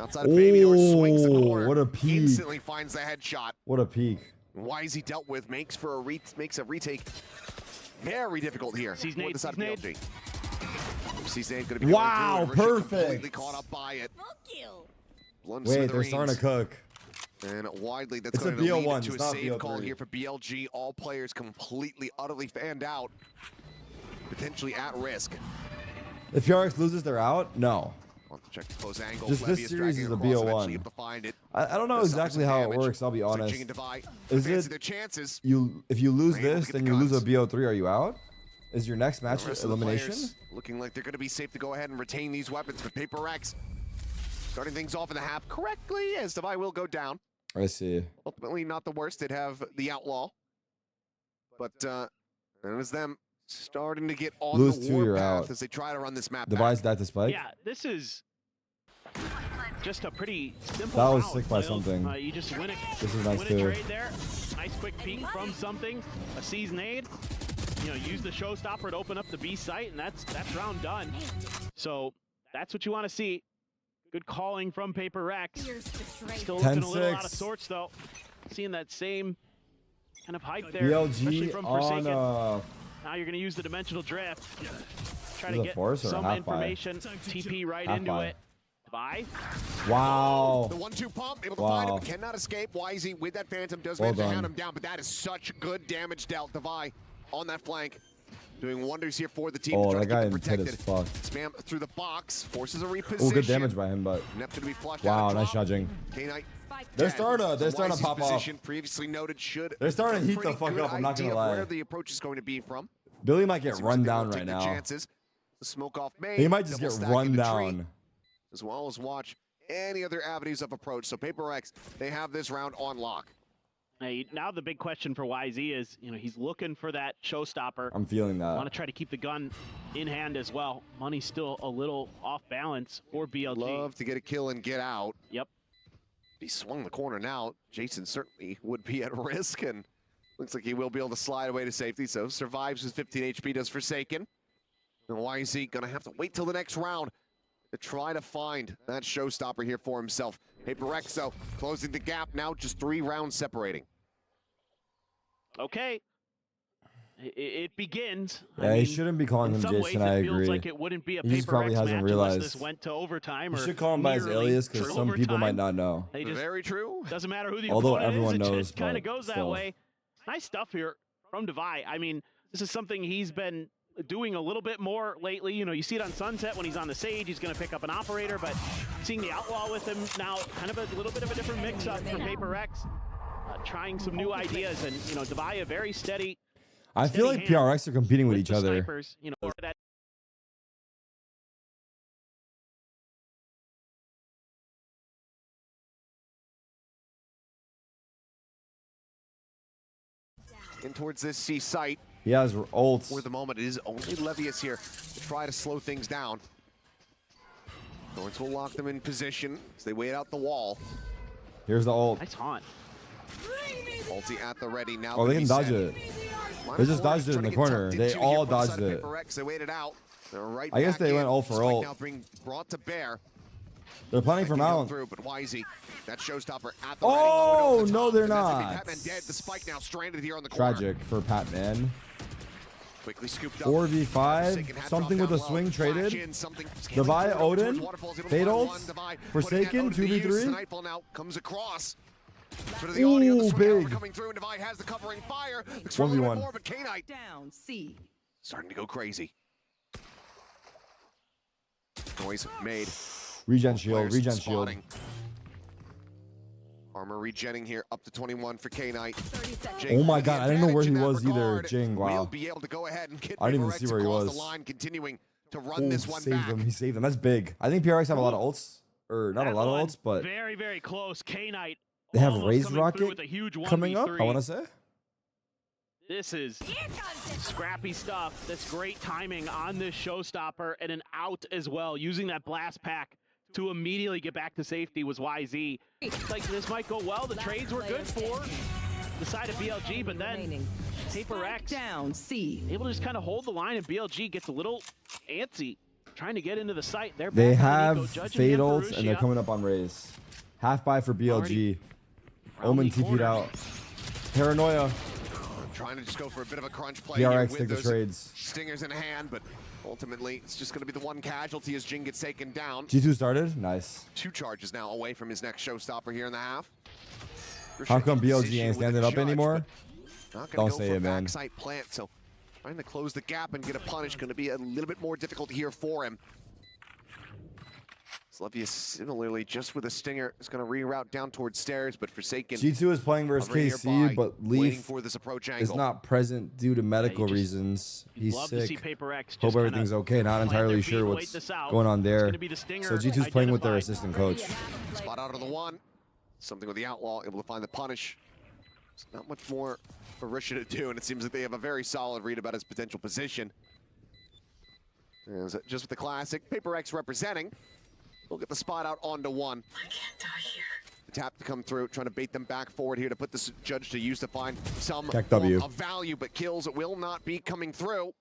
Outside of Baby Door, swings the corner. What a peek. Instantly finds the headshot. What a peek. Wisey dealt with, makes a retake. Very difficult here. CZNade, CZNade. CZNade gonna be wow, perfect. Completely caught up by it. Wait, they're starting to cook. And widely, that's going to lead into it's a not save BO3. call here for BLG. All players completely, utterly fanned out. Potentially at risk. If PRX loses, they're out? No. Check the close angle. Just this series is a BO1. I don't know exactly how it works, I'll be honest. Is it if you lose this, then you lose a BO3, are you out? Is your next match elimination? Looking like they're going to be safe to go ahead and retain these weapons, but Paper Rex starting things off in the half correctly as Devi will go down. I see. Ultimately not the worst. They'd have the Outlaw. But it was them starting to get on the warpath as they try to run this map Devi's that to spike? Yeah, this is just a pretty simple That was route. sick by something. You just win it. This is nice win too. a trade there. Nice quick peek from something. A CZNade. You know, use the showstopper to open up the B site, and that's round done. So that's what you want to see. Good calling from Paper Rex. Still looking a little out of sorts though. Seeing that same kind of hype there, especially from Forsaken. Now you're going to use the dimensional drift. Try to get some information. TP right into it. Devi. Wow. The 1-2 pump, able to find him, but cannot escape. Wisey with that Phantom does manage to hound him down, but that is such good damage dealt. Devi on that flank. Doing wonders here for the team. Oh, that guy protected as fuck. Spam through the box, forces a reposition. Oh, good damage by him, but wow, nice shotting. K-Knight. They're starting to pop off. Previously noted should. They're starting to heat the fuck up. I'm not gonna lie. Where the approach is going to be from. Billy might get run down right now. The smoke off May. He might just get run down. As well as watch any other avenues of approach. So Paper X, they have this round on lock. Hey, now the big question for YZ is, you know, he's looking for that showstopper. I'm feeling that. Want to try to keep the gun in hand as well. Money's still a little off balance for BLG. Love to get a kill and get out. Yep. He swung the corner now. Jason certainly would be at risk, and looks like he will be able to slide away to safety. So survives with 15 HP, does Forsaken. And YZ gonna have to wait till the next round to try to find that showstopper here for himself. Paper X, though, closing the gap now, just 3 rounds separating. Okay. it begins. Yeah, he shouldn't be calling him Jason. Ways, I agree. Feels like it wouldn't be a he probably hasn't realized. This went to overtime. You should call him by his alias because some people might not know. Very true. Doesn't matter who the Although opponent everyone is, it knows, just kind of goes still. that way. Nice stuff here from Devi. I mean, this is something he's been doing a little bit more lately. You know, you see it on Sunset when he's on the Sage, he's going to pick up an operator, but seeing the Outlaw with him now, kind of a little bit of a different mix-up for Paper Rex, trying some new ideas, and, you know, Devi, a very steady. I feel like PRX are competing with each other. Snipers, you know, that in towards this C site. He has ults. For the moment, it is only Levius here to try to slow things down. Thorns will lock them in position as they wait out the wall. Here's the ult. nice haunt. Ulti at the ready now. Oh, they can dodge it. They just dodged it in the corner. They all dodged it. They waited out. They're right I guess they went ult for ult. Now brought to bear. They're planning for Mount. Through, but Wisey, that showstopper at the oh, ready. no, they're not. Patman dead. The spike now stranded here on the corner. Tragic for Patman. Quickly scooped up. 4v5. Something with a swing traded. Devi, Odin. Fatal. Forsaken. 2v3. Nightfall now comes across. The audio, ooh, big. Coming through, and Devi has the covering fire. 1v1. But K-Knight Down, C. starting to go crazy. Noise made. Regen shield. Regen shield. Armor regenning here up to 21 for K-Knight. Oh my god, I didn't know where he was either. Jing, wow. We'll be able to go ahead and get I didn't even see where he was. The line, continuing to run this one saved back. him. He saved them. That's big. I think PRX have a lot of ults. Or not a lot of ults, but very, very close. K-Knight. They have Raised Rocket coming up, I want to say. This is scrappy stuff. That's great timing on this showstopper, and an out as well. Using that blast pack to immediately get back to safety was YZ. Like, this might go well. The trades were good for the side of BLG, but then Paper X Down, C. able to just kind of hold the line, and BLG gets a little antsy trying to get into the site. They have Fade ults, and they're coming up on Raze. Half buy for BLG. Omen TP'd out. Paranoia. Trying to just go for a bit of a crunch play. PRX take the trades. Stingers in hand, but ultimately it's just going to be the one casualty as Jing gets taken down. G2 started. Nice. 2 charges now away from his next showstopper here in the half. How come BLG ain't standing up anymore? Don't say it, man. Backside plant, so trying to close the gap and get a punish going to be a little bit more difficult here for him. Levius similarly, just with a stinger, is going to reroute down towards stairs, but Forsaken. G2 is playing versus KC, but Leaf for this approach is not present due to medical reasons. He's sick. Hope everything's okay. Not entirely sure what's going on there. So G2's playing with their assistant coach. Spot out of the one. Something with the Outlaw, able to find the punish. There's not much more for Risha to do, and it seems like they have a very solid read about his potential position. Just with the classic, Paper X representing. We'll get the spot out onto one. I can't die here. The tap to come through, trying to bait them back forward here to put this judge to use to find some W of value, but kills will not be coming through.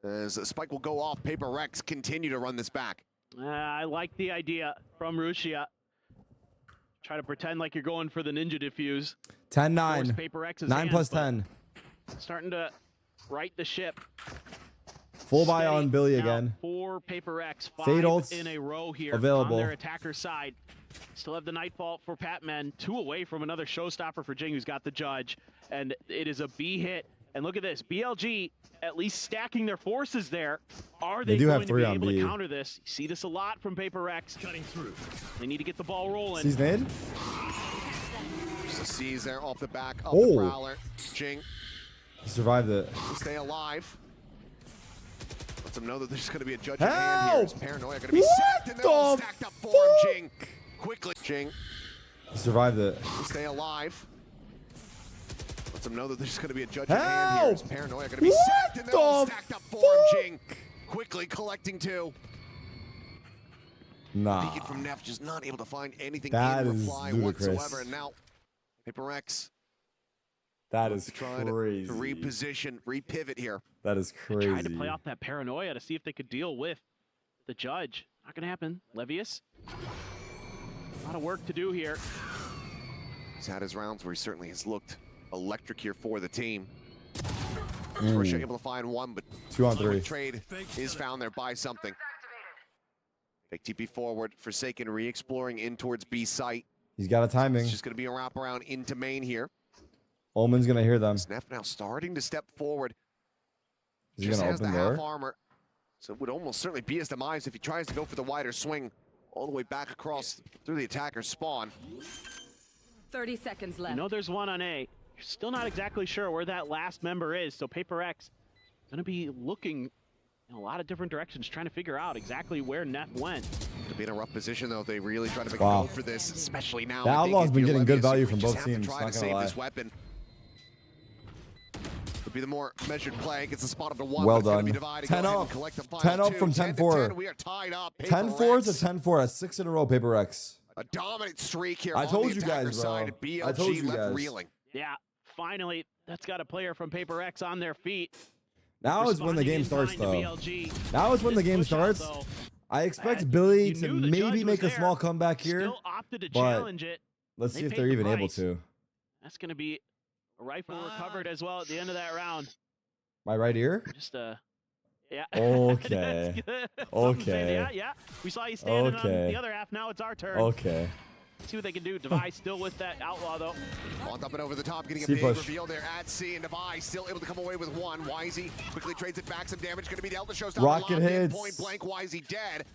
As a spike will go off, Paper Rex continue to run this back. I like the idea from Rushia. Try to pretend like you're going for the ninja diffuse. 10-9. Paper X's 9 plus 10. Starting to right the ship. Full buy on Billy again. 4 Paper X, 5 Fade ults in a row here available on their attacker side. Still have the Nightfall for Patman, 2 away from another showstopper for Jing, who's got the judge. And it is a B hit. And look at this, BLG at least stacking their forces there. Are they going to be able to counter this? You see this a lot from Paper X. Cutting through. They need to get the ball rolling. Sees nade. Just a seize there off the back of the Prowler. Jing. He survived it. Stay alive. Lets them know that there's going to be a judge in hand here. It's Paranoia going to be sacked, and they're all stacked up for him. Jing. Quickly, Jing. He survived it. Stay alive. Lets them know that there's going to be a judge in hand here. It's Paranoia going to be sacked, and they're all stacked up for him. Jing. Quickly collecting 2. Nah. Peeking from Neff, just not able to find anything that in is reply ludicrous. whatsoever. And now, Paper X. That is crazy. To reposition, repivot here. That is crazy. They tried to play off that Paranoia to see if they could deal with the judge. Not going to happen. Levius. A lot of work to do here. He's had his rounds where he certainly has looked electric here for the team. Russia able to find one, but 2 on 3. trade is found there by something. Big TP forward, Forsaken re-exploring in towards B site. He's got a timing. It's just going to be a wraparound into main here. Omen's going to hear them. Snef now starting to step forward. Is he going to open door? Half armor, so it would almost certainly be his demise if he tries to go for the wider swing all the way back across through the attacker's spawn. 30 seconds left. You know there's one on A. You're still not exactly sure where that last member is, so Paper X going to be looking in a lot of different directions, trying to figure out exactly where Neff went. To be in a rough position, though, they really try to make a go for this, especially now. The Outlaw's been getting good value from both teams, try to save this weapon. Could be the more measured play. Gets the spot up to 1. Well done. 10 up. 10 up from 10-4. We are tied up. 10-4 to 10-4. That's 6 in a row, Paper X. A dominant streak here. I told you guys, bro. I told you guys. Reeling. Yeah, finally, that's got a player from Paper X on their feet. Now is when the game starts, though. Now is when the game starts. I expect Billy to maybe make a small comeback here, but let's see if they're even able to. That's going to be a rifle recovered as well at the end of that round. My right ear? Just yeah. Okay. Okay. Yeah. We saw you standing on the other half. Now it's our turn. Okay. See what they can do. Device still with that Outlaw, though. On up and over the top, getting a big reveal there at C, and Device still able to come away with one. Wisey quickly trades it back. Some damage going to be dealt. The show's rocket hits. Point blank. Wisey dead.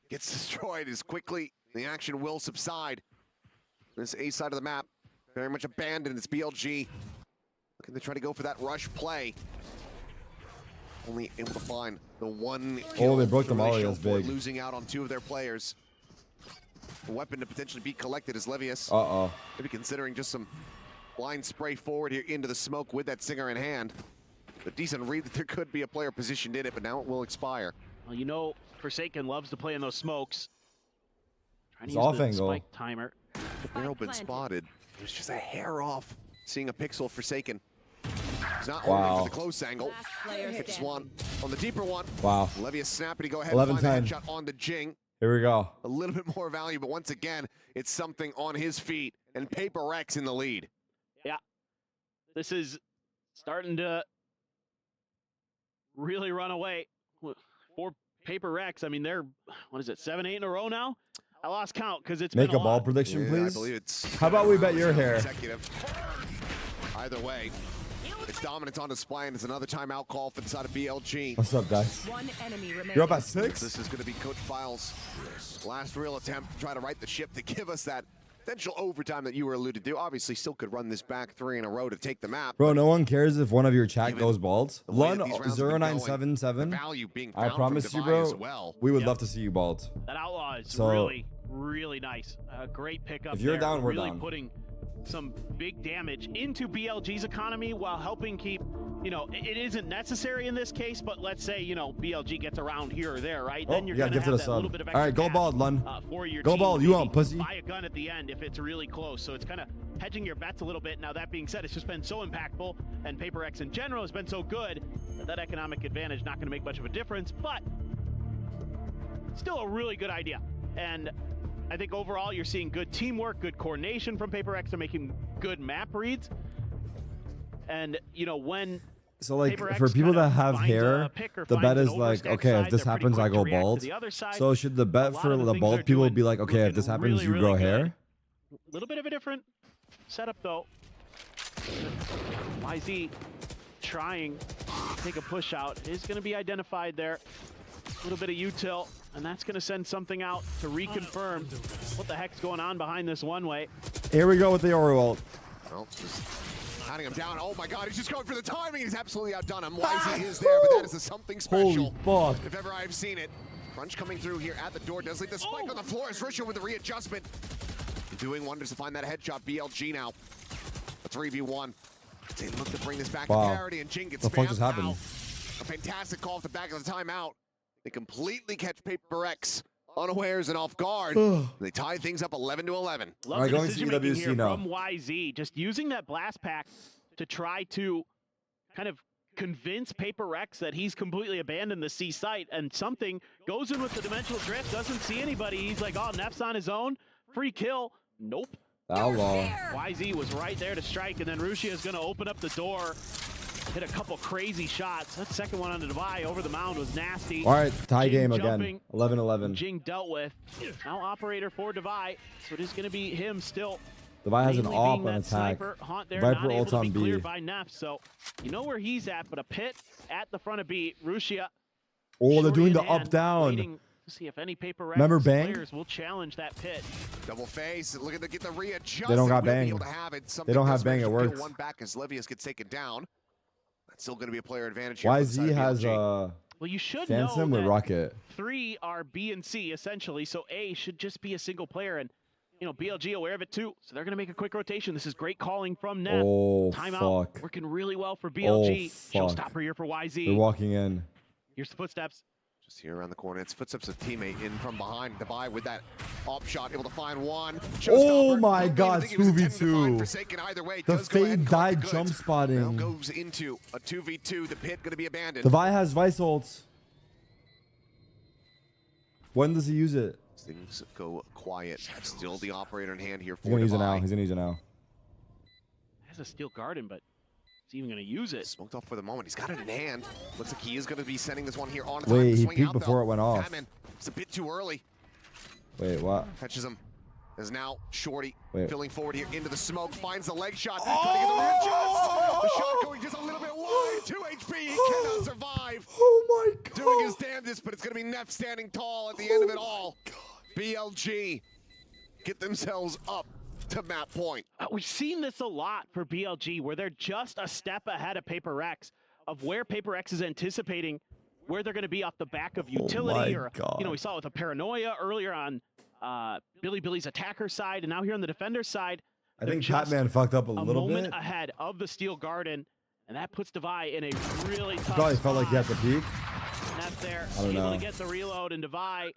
Gets destroyed as quickly. The action will subside. This A side of the map very much abandoned. It's BLG looking to try to go for that rush play. Only able to find the one kill. Oh, they broke the molly. That's big. Losing out on 2 of their players. A weapon to potentially be collected as Levius. Maybe considering just some blind spray forward here into the smoke with that Singer in hand. A decent read that there could be a player positioned in it, but now it will expire. Well, you know, Forsaken loves to play in those smokes. Trying to use the spike timer. The barrel been spotted. There's just a hair off. Seeing a pixel Forsaken. He's not ordering for the close angle. Hits one on the deeper one. Wow. Levius snapping to go ahead and find the headshot on the Jing. Here we go. A little bit more value, but once again, it's something on his feet, and Paper X in the lead. Yeah. This is starting to really run away for Paper X. I mean, they're, 7, 8 in a row now? I lost count because it's Make been a ball prediction, please. I believe it's... How about we bet your hair? Either way, it's dominance on display, and it's another timeout call for the side of BLG. What's up, guys? One enemy remaining. You're up at 6? This is going to be Coach Files' last real attempt to try to right the ship to give us that potential overtime that you were alluded to. Obviously, still could run this back 3 in a row to take the map. Bro, no one cares if one of your chat goes bald. Lun 0977. I promise you, bro, we would love to see you bald. That Outlaw is really, really nice. Great pickup. If you're down, we're down. Putting some big damage into BLG's economy while helping keep, it isn't necessary in this case, but let's say, BLG gets around here or there, right? Then you're going to have that little bit of extra. All right, go bald, Lun. For your go team. bald, you want pussy. Buy a gun at the end if it's really close. So it's kind of hedging your bets a little bit. Now, that being said, it's just been so impactful, and Paper X in general has been so good that economic advantage not going to make much of a difference, but still a really good idea. And I think overall you're seeing good teamwork, good coordination from Paper X. They're making good map reads. And, when so like for people that have hair, the bet is like, okay, if this happens, I go bald. So should the bet for the bald people be like, okay, if this happens, you grow hair? A little bit of a different setup though. YZ trying to take a push out is going to be identified there. A little bit of util, and that's going to send something out to reconfirm what the heck's going on behind this one-way. Here we go with the Oro ult. Well, just hunting him down. Oh my God, he's just going for the timing. He's absolutely outdone him. YZ is there, but that is something special. Holy fuck. If ever I've seen it. Crunch coming through here at the door. Does leave the spike on the floor as Risha with the readjustment. Doing wonders to find that headshot. BLG now. A 3v1. They look to bring this back to parity, and Jing gets what the fuck just happened? A fantastic call off the back of the timeout. They completely catch Paper X unawares and off guard. They tie things up 11-11. All right, going to UWC now. From YZ, just using that blast pack to try to kind of convince Paper X that he's completely abandoned the C site, and something goes in with the dimensional drift, doesn't see anybody. He's like, oh, Neff's on his own. Free kill. Nope. Outlaw. YZ was right there to strike, and then Rushia is going to open up the door. hit a couple crazy shots. That second one on the Devi over the mound was nasty. All right, tie Jing game jumping, again. 11-11. Jing dealt with. Now operator for Devi, so it is going to be him still. Devi has an mainly AWP being on that attack. sniper. Haunt there, Viper not able ult to on be B. cleared by Neff, so you know where he's at, but a pit at the front of B. Rushia. Oh, they're doing the hand, up-down. waiting to see if any paper Remember Bang? players will challenge that pit. Double face, looking to get the readjust. They don't got Bang. They don't have Bang, it works. One back as Levius gets taken down. That's still going to be a player advantage here. YZ has well, you should Phantom know with that Rocket. 3 are B and C essentially, so A should just be a single player, and you know BLG aware of it too, so they're going to make a quick rotation. This is great calling from Neff. Oh, timeout fuck. working really well for BLG. Oh, Showstopper here for YZ. They're walking in. Here's the footsteps. Just here around the corner. It's footsteps of teammate in from behind. Devi with that op shot, able to find one. Oh my God, 2v2. 2v2. The fade died jump spotting. Now goes into a 2v2. The pit going to be abandoned. Devi has Vice ults. When does he use it? Things go quiet. Still the operator in hand here for He's gonna use it Devi. now. He's gonna use it now. Has a steel garden, but he's even going to use it. Smoked off for the moment. He's got it in hand. Looks like he is going to be sending this one here on Wait, time. he Swing peeked out, before though. it went off. Batman, it's a bit too early. Wait, what? Catches him. Is now Shorty Wait. filling forward here into the smoke. Finds the leg shot. Trying to get the readjust. The shot going just a little bit wide. 2 HP. He cannot survive. Oh my God. Doing his damnedest, but it's going to be Neff standing tall at the end of it all. BLG get themselves up to map point. We've seen this a lot for BLG, where they're just a step ahead of Paper X, of where Paper X is anticipating where they're going to be off the back of utility. Oh my God. You know, we saw it with a Paranoia earlier on Billy's attacker side, and now here on the defender side. I think Batman fucked up a little moment bit. ahead of the Steel Garden, and that puts Devi in a really tough Probably spot. felt like he had to peek. And that's there, I don't able know. to get the reload, and Devi,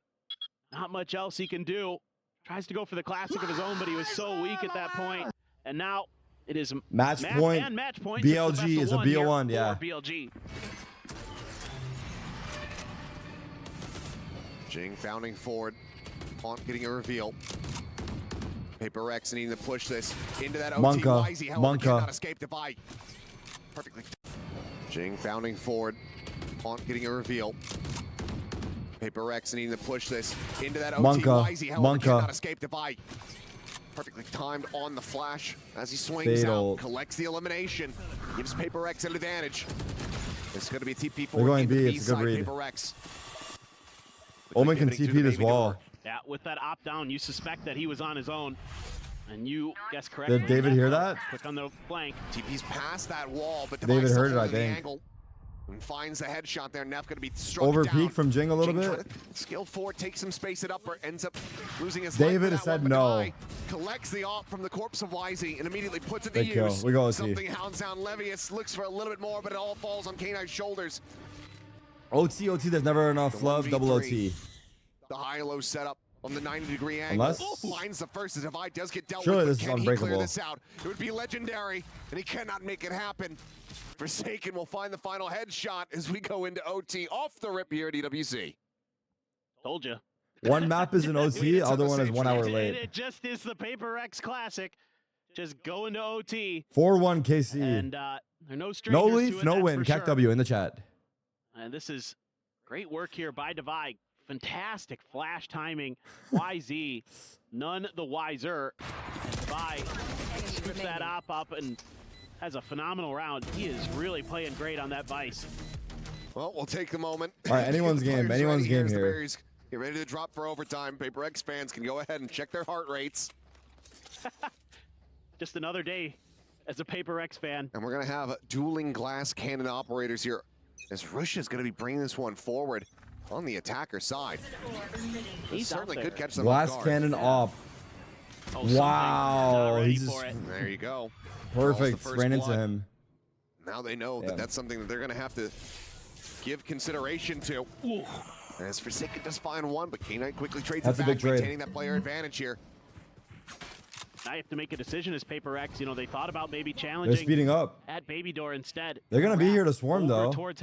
not much else he can do. Tries to go for the classic of his own, but he was so weak at that point. And now it is Match point. and match point. BLG is a BO1, yeah. BLG. Jing founding forward. Haunt getting a reveal. Paper X needing to push this into that OT. Monka. YZ, however, Monka. cannot escape Devi. Perfectly. Jing founding forward. Haunt getting a reveal. Paper X needing to push this into that OT. Monka. YZ, however, Monka. cannot escape Devi. Perfectly timed on the flash as he swings Fatal. out, collects the elimination, gives Paper X an advantage. It's going to be a TP They're going into B, the it's a good side, read. Paper X. Omen can Pivoting TP through the this baby wall. door. Yeah, with that opt down, you suspect that he was on his own. And you guessed correctly. Did David hear that? Click on the flank. TP's past that wall, but David Devi's heard it, still I holding the think. angle and finds the headshot there. Neff going to be struck Over down. peak from Jing a little Jing bit. Skill 4 takes some space at upper, ends up losing his David life for that said one, but no. Devi collects the op from the corpse of YZ and immediately puts it to Big kill. use. We go OT. Something hounds down Levius, looks for a little bit more, but it all falls on K9's shoulders. OT, there's never enough The love. 1v3. Double OT. The high-low setup on the 90-degree angle. Unless- Finds the first as Devi does get dealt Surely with, this but is can he clear unbreakable. this out? It would be legendary, and he cannot make it happen. Forsaken will find the final headshot as we go into OT off the rip here at EWC. Told you. One map is an OT, other one is 1 hour late. It just is the Paper X Classic. Just go into OT. 4-1 KC. And there are no strangers No to leaf, it, no that's win. for CAC sure. W in the chat. And this is great work here by Devi. Fantastic flash timing. YZ, none the wiser. And Devi scoops that up and has a phenomenal round. He is really playing great on that Vice. Well, we'll take the moment. All right, anyone's game. Players Anyone's ready game as the here. Bears get ready to drop for overtime. Paper X fans can go ahead and check their heart rates. Just another day as a Paper X fan. And we're going to have dueling glass cannon operators here as Rush is going to be bringing this one forward on the attacker side. He's Certainly out could there. catch them Glass off guard. cannon off. Oh, something. Wow, Not ready he's for it. There you go. Perfect. first Ran into blood. him. Now they know Yeah. that that's something that they're going to have to give consideration to. Ooh. As Forsaken does find one, but K9 quickly trades That's it a back, big trade. maintaining that player advantage here. Now you have to make a decision as Paper X. You know, they thought about maybe They're challenging speeding up. at Baby Door instead. They're going to be here to swarm, Over though. towards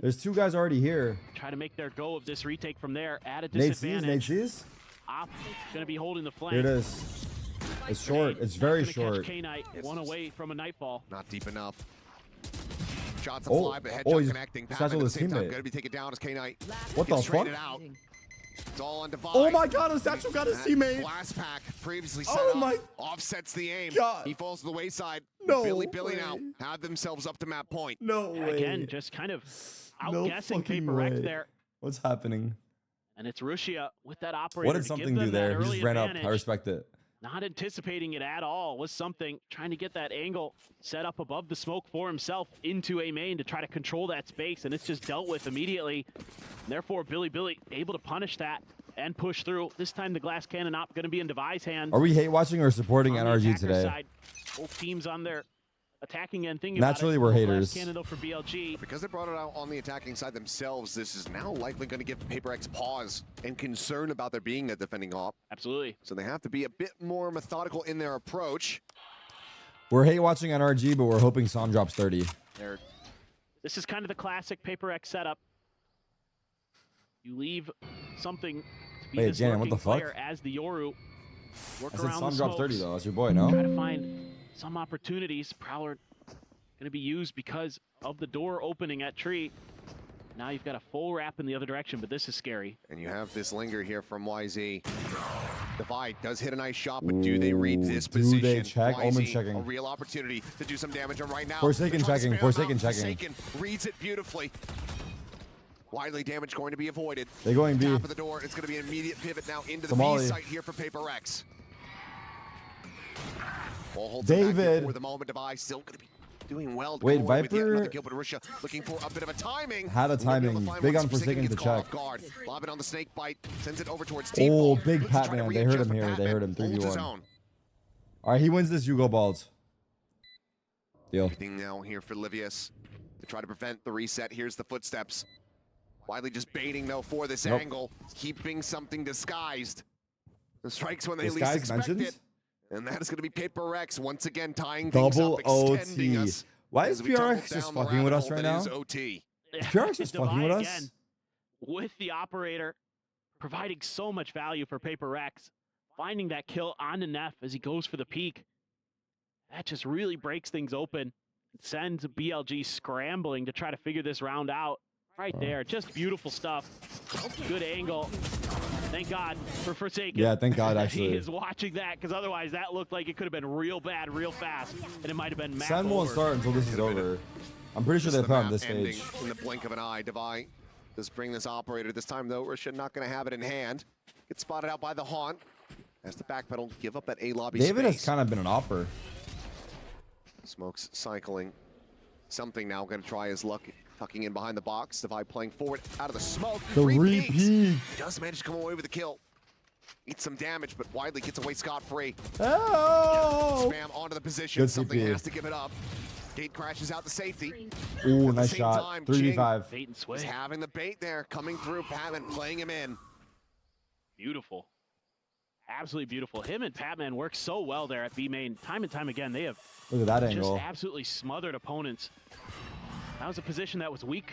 There's 2 guys already here. Try to make their go of this retake from there at a Nate disadvantage. sees. Op going to be holding the flank. Here it is. It's short. It's very short. K-Knight one away from a nightfall. Not deep enough. Shots on fly, but headshot connecting. Satchel at the his same time, teammate. gonna be taken down as K-Knight. What the fuck? Out. It's all on Divide. Oh my god, Satchel got his teammate. Blast pack previously set my offsets the aim. God. He falls to the wayside. No Billy way. now have themselves up to map point. No way. Again, just kind of outguessing fucking Paper X way. there. What's happening? And it's Rushia with that operator. What did something do there? He just ran up. I respect it. Not anticipating it at all. Was something trying to get that angle set up above the smoke for himself into a main to try to control that space, and it's just dealt with immediately. Therefore, Billy able to punish that and push through. This time, the glass cannon op going to be in Devi's hands. Are we hate watching or supporting NRG today? Side, both teams on their attacking end. Naturally, we're haters. Cannon though for BLG. Because they brought it out on the attacking side themselves, this is now likely going to give Paper X pause and concern about there being a defending op. Absolutely. So they have to be a bit more methodical in their approach. We're hate watching NRG, but we're hoping Son drops 30. This is kind of the classic Paper X setup. You leave something to be this Janet, what the fuck? player as the Yoru. Work I said around Son the drops smokes, 30 though. That's your boy, no? try to find some opportunities. Prowler going to be used because of the door opening at tree. Now you've got a full wrap in the other direction, but this is scary. And you have this linger here from YZ. Divide does hit a nice shot, but do they read this position? Do they check? YZ, Omen checking. A real opportunity to do some damage right now. Forsaken checking. Forsaken checking. Forsaken reads it beautifully. Widely damage going to be avoided. They're going B. Top of the door. It's going to be an immediate pivot now into the Somali. B site here for Paper X. David. For the moment, Divide still going to be doing well. Wait, With Viper yet another kill, but Russia looking for a bit of a timing. Had a timing. Big on Forsaken to check. Lob it on the snake bite. Sends it over towards Oh, T-Ball. big Looks to try to Patman. They heard readjust, him but here. They heard him. Patman holds his 3v1. own. All right, he wins this. You go balls. Deal. Everything now here for Livius to try to prevent the reset. Here's the footsteps. Widely just baiting though for this angle, keeping something disguised. The strikes when they least expect it. And that is going to be Paper X once again tying things up, extending us. Why is PRX just fucking with us right now? OT. PRX just fucking with us? Again, with the operator, providing so much value for Paper X, finding that kill on the Neff as he goes for the peak. That just really breaks things open. It sends BLG scrambling to try to figure this round out. Right there, just beautiful stuff. Good angle. Thank God for Forsaken. Yeah, thank God, actually. He is watching that, because otherwise that looked like it could have been real bad, real fast, and it might have been map Sen won't over. start until this is over. I'm pretty sure they put on this stage. In the blink of an eye, Devi does bring this operator. This time, though, Russia not going to have it in hand. Gets spotted out by the Haunt. Has to backpedal, give up that A lobby David space. has kind of been an opper. Smokes cycling. Something now going to try his luck. Tucking in behind the box. Devi playing forward out of the smoke. The repeat. Does manage to come away with the kill. Eats some damage, but Widely gets away scot-free. Oh! Spam onto the position. Good Something CP. has to give it up. Gate crashes out to safety. Ooh, nice shot. 3v5. Bait and sway. He's having the bait there. Coming through. Patman playing him in. Beautiful. Absolutely beautiful. Him and Patman work so well there at B main. Time and time again, they have Look at that just angle. absolutely smothered opponents. That was a position that was weak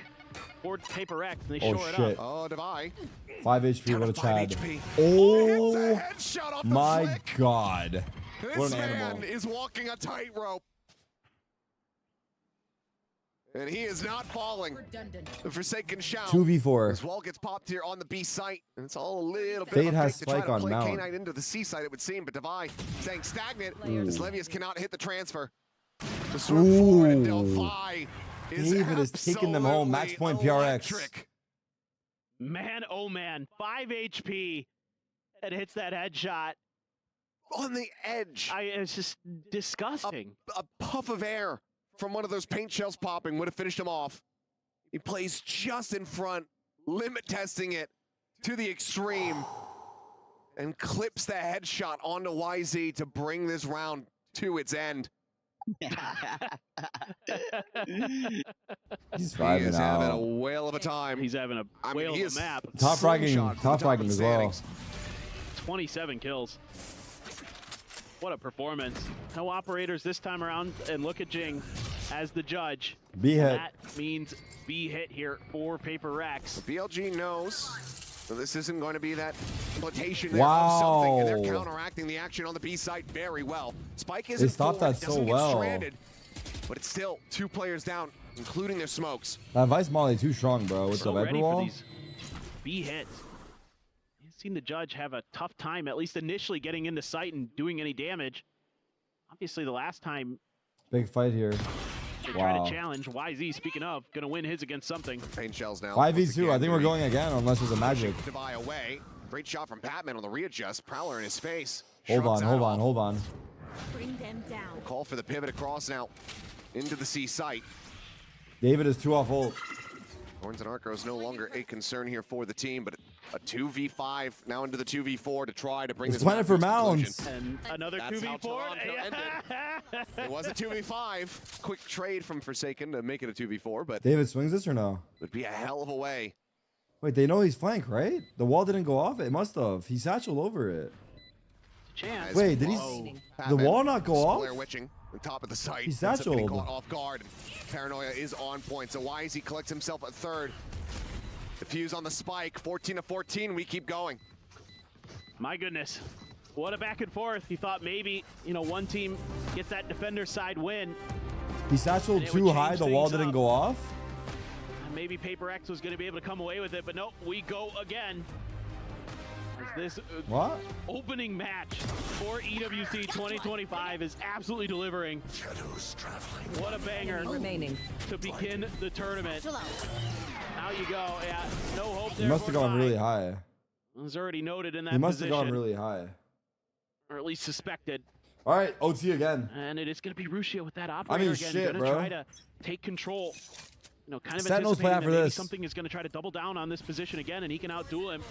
for Paper X, and they Oh, shore it shit. up. Oh, Devi. 5 HP, Down what to a 5 Chad. HP. Oh, Hits a headshot off the my flick. God. This What an man animal. is walking a tightrope. And he is not falling. The Forsaken shout. 2v4. As well gets popped here on the B site. And it's all a little bit Fate of a has fake to try spike to on play Mount. K-Knight into the C site, it would seem. But Devi staying stagnant Ooh. as Levius cannot hit the transfer. To sort forward and Delphi is David is taking them home. Max point PRX. electric. Man, oh man, 5 HP and hits that headshot. On the edge. It's just disgusting. A puff of air from one of those paint shells popping would have finished him off. He plays just in front, limit testing it to the extreme, and clips the headshot onto YZ to bring this round to its end. He's He vibing is having a out. whale of a time. He's having a I mean, whale he of is a map. Top fragging, slingshot from top the top of fragging the as well. standings. 27 kills. What a performance. No operators this time around, and look at Jing. as the judge. B hit. That means B hit here for Paper Rex. BLG knows that this isn't going to be that implementation there of something, and they're counteracting the action on the B side very well. Spike isn't stopped forward, that doesn't so get well. stranded, but it's still 2 players down, including their smokes. That Vice Molly too strong, bro. With the Viper ready wall. for these B hits. You've seen the judge have a tough time, at least initially, getting into sight and doing any damage. Obviously, the last time Big fight here. they tried to challenge, YZ, speaking of, going to win his against something. Pain shells now. 5v2. I think we're going again, unless there's a magic. Divide away. Great shot from Patman on the readjust. Prowler in his face. Hold on. Bring them down. Call for the pivot across now into the C site. David is 2 off ult. Horns and Arcos no longer a concern here for the team, but a 2v5 now into the 2v4 to try to bring this planet for to mounds. conclusion. And another That's how 2v4. Toronto ended. It was a 2v5. Quick trade from Forsaken to make it a 2v4, but David swings this or no? would be a hell of a way. Wait, they know he's flank, right? The wall didn't go off. It must have. He satcheled over it. Chance. Wait, did he? The wall not go off? Square witching on top of the site. He's Ends up getting satcheled. caught off guard. Paranoia is on point. So YZ collects himself a third. The fuse on the spike. 14-14. We keep going. My goodness. What a back and forth. He thought maybe, one team gets that defender side win. He satcheled too high. The wall didn't go off. And maybe Paper X was going to be able to come away with it, but nope, we go again. As this opening match for EWC 2025 is absolutely delivering. What a banger Remaining. to begin the tournament. Now you go. Yeah, no hope there. He must have gone really high. It was already noted in that He must position. have gone really high. Or at least suspected. All right, OT again. And it is going to be Rushia with that operator again. Shit, going to try to take control. Kind of Sentinels play anticipating that after maybe this. something is going to try to double down on this position again, and he can outduel him.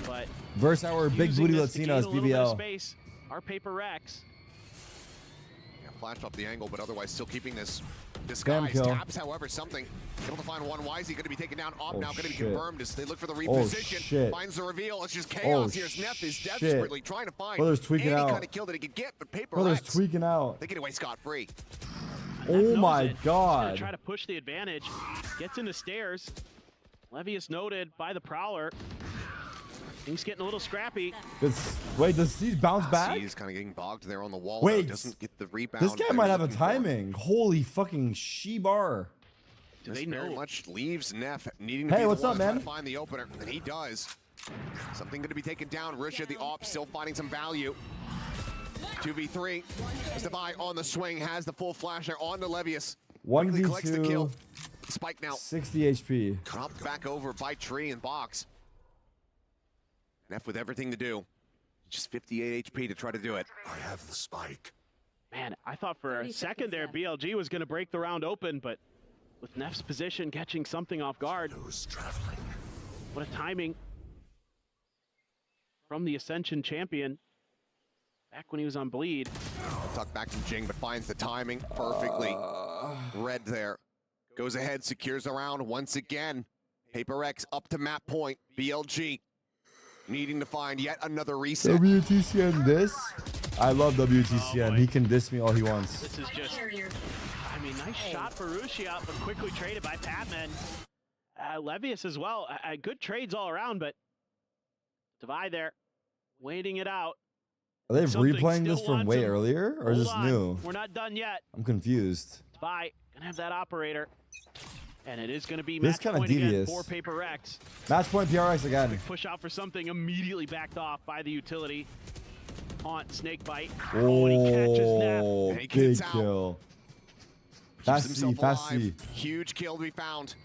But verse our big booty Latinos, BBL. Space, our Paper Rex. Yeah, flash off the angle, but otherwise still keeping this disguise. Taps, however, something. Able to find one. YZ going to be taken down. Op now going to be confirmed as they look for the reposition. Finds the reveal. It's just chaos here. Neff is desperately trying to find any kind of kill that he could get, but Paper Rex tweaking out. They get away scot-free. Oh my god. Try to push the advantage. Gets into stairs. Levius noted by the Prowler. Things getting a little scrappy. Wait, does he bounce back? He's kind of getting bogged there on the wall. Wait, doesn't get the rebound. This guy might have a timing. Holy fucking she-bar. Do they know? Very much leaves Neff needing to hey, what's up, man? Find the opener, and he does. Something going to be taken down. Russia, the op, still finding some value. 2v3. As Devi on the swing, has the full flash there on the Levius. 1v2. Collects the kill. Spike now. 60 HP. Dropped back over by tree and box. Neff with everything to do. Just 58 HP to try to do it. I have the spike. Man, I thought for a second there BLG was going to break the round open, but with Neff's position catching something off guard. What a timing from the Ascension champion back when he was on bleed. Tuck back from Jing, but finds the timing perfectly. Red there. Goes ahead, secures the round once again. Paper X up to map point. BLG needing to find yet another reset. WTCN this? I love WTCN. He can diss me all he wants. This is just, I mean, nice shot for Rushia, but quickly traded by Patman. Levius as well. Good trades all around, but Divide there, waiting it out. Are they replaying this from way earlier, or is this new? We're not done yet. I'm confused. Divide, gonna have that operator. And it is going to be this match kind of point devious. again for Paper Rex. Match point PRX again. Push out for something, immediately backed off by the utility. Haunt, snake bite. Oh, and he catches Neff. Big kill. Fast C. Huge kill to be found.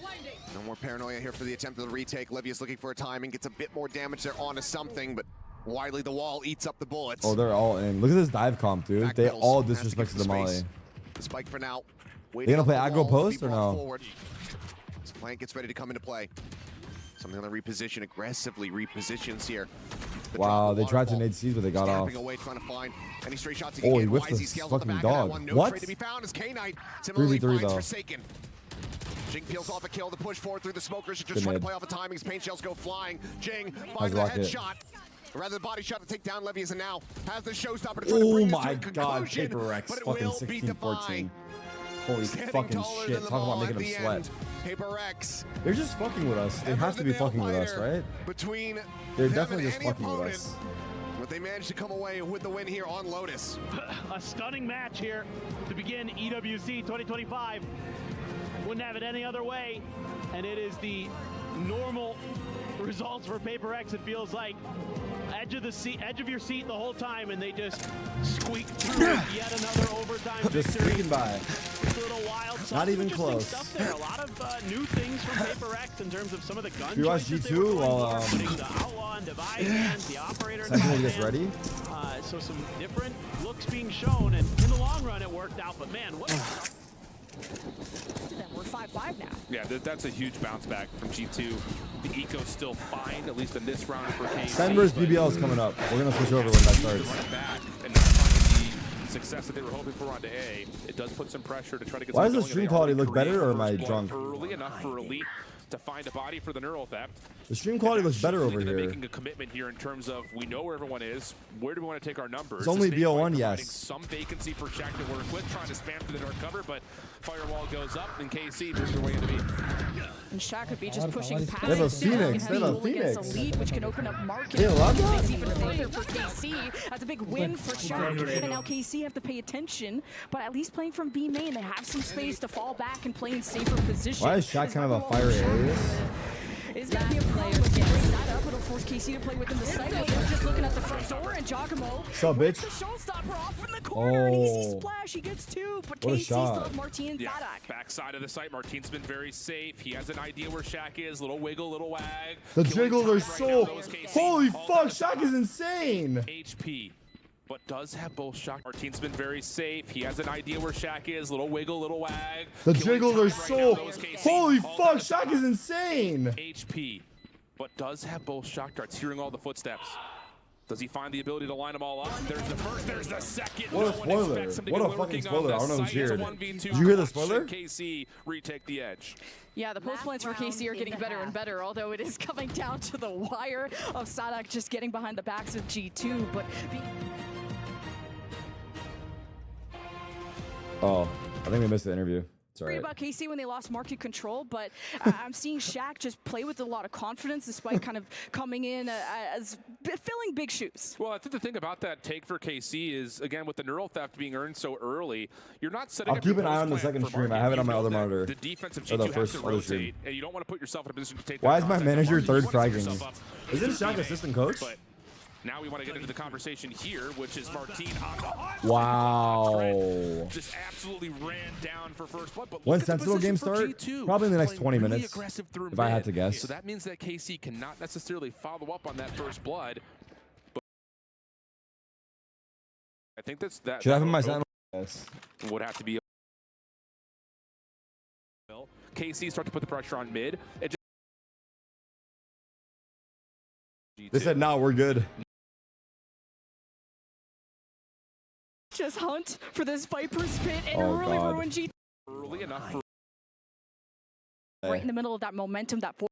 No more paranoia here for the attempt of the retake. Levius looking for a timing, gets a bit more damage there onto something, but widely the wall eats up the bullets. Oh, they're all in. Look at this dive comp, dude. They all disrespected the Molly. The spike for now. They gonna play aggro post or no? This flank gets ready to come into play. Something on the reposition, aggressively repositions here. Wow, they tried to nade C's, but they got off. Away, trying to find any straight shots oh, he whiffed the fucking dog. No what? To be found as K-Knight similarly 3v3 finds though. Forsaken. Jing peels off a kill to push forward through the smokers. Just trying to play off the timings. Paint shells go flying. Jing finds the headshot. Rather than body shot to take down Levius, and now has the showstopper to try to Oh bring this my to a god, conclusion, Paper X but it fucking will be 16-14. Defy. Holy Standing fucking taller shit. than them Talk about all making at them the sweat. end. Paper X. They're just fucking with us. They have to be fucking with us, right? Between They're them definitely and just any fucking with opponent, us. but they managed to come away with the win here on Lotus. A stunning match here to begin EWC 2025. Wouldn't have it any other way, and it is the normal results for Paper X. It feels like edge of your seat the whole time, and they just squeak through yet another overtime Just victory. squeaking by. Just a little wild, Not even interesting close. stuff there. A lot of new things from Paper X in terms of some of the gun You watch choices they G2 were going while, for, putting the outlaw and divide hands, the operator and Sentinel the gets hand. ready. So some different looks being shown, and in the long run it worked out, but man, what We're 5-5 now. Yeah, that's a huge bounce back from G2. The eco's still fine, at least in this round for KC. Sen vs BBL is coming up. We're gonna switch over when that starts. Run back and not finding the success that they were hoping for onto A. It does put some pressure to try to get. Why does the something stream going. quality look better, or am I First drunk? blood early enough for Elite to find a body for the neural theft. The stream quality looks better over here. Making a commitment here in terms of we know where everyone is. Where do we want to take our numbers? It's only BO1, yes. Some vacancy for Shaq to work with, trying to spam through the north cover, but firewall goes up and KC moves their way into B. And Shaq could be just pushing past. They have a Phoenix. They have a against Phoenix. Elite, which can open up market. They love that? Things even further for KC. That's a big win for Shaq. And now KC have to pay attention, but at least playing from B main, they have some space to fall back and play in safer position. Why is Shaq kind of a fire alias? Is going to be a problem if he brings that up. It'll force KC to play within the site. They're just looking at the front door, and Giacomo So, bitch. the showstopper off in the corner. An easy Oh. splash. He gets two, but What a KC still shot. have Martin and Fadak. Backside of the site, Martin's been very safe. He has an idea where Shaq is. Little wiggle, little wag. The Killing jiggles are time right now so. goes KC. Holy All fuck, that Shaq is insane. HP, but does have both shots. Martin's been very safe. He has an idea where Shaq is. Little wiggle, little wag. The Killing jiggles time are right so. now goes KC. Holy All fuck, that Shaq is insane. HP, but does have both shock darts. Hearing all the footsteps. Does he find the ability to line them all up? There's the first, there's the second. What a No one spoiler. expects him to What be a fucking lurking on spoiler. I the don't know who site. It's a cheered. 1v2. Did you hear the Watch spoiler? KC retake the edge. Yeah, the post plans for KC are getting better and better, although it is coming down to the wire of Sadak just getting behind the backs of G2. But Oh, I think we missed the interview. It's worried alright. about KC when they lost market control, but I'm seeing Shaq just play with a lot of confidence despite kind of coming in as filling big shoes. Well, I think the thing about that take for KC is, again, with the neural theft being earned so early, you're not setting I'll up keep your an eye on the post plan second for stream. I market. have it on You my know other that monitor. The defensive Or the G2 has first to other stream. rotate, and you don't want to put yourself in a position to take Why that is my contact manager market. third You wanna set fragging? yourself up Isn't to Shaq be assistant coach? But now we want to get into the conversation here, which is Martin on the hot Wow. just absolutely ran down for first blood. But When look at the Sentinel position games for start? G2, Probably in the next playing 20 really minutes, aggressive through if I had mid. to guess. So that means that KC cannot necessarily follow up on that first blood. But I think that's that. Should I have him in my Sentinel? Yes. Would have to be. KC start to put the pressure on mid. It They said, no, we're good. Just hunt for this Viper's pit and Oh, really God. ruin G2 early enough for right in the middle of that momentum, that one.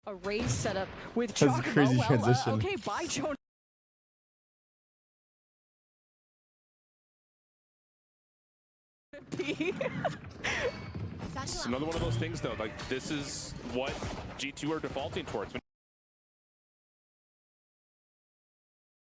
a race setup with That's a Giacomo. crazy Well, transition. okay, bye, Joe. It's another one of those things, though. Like, this is what G2 are defaulting towards.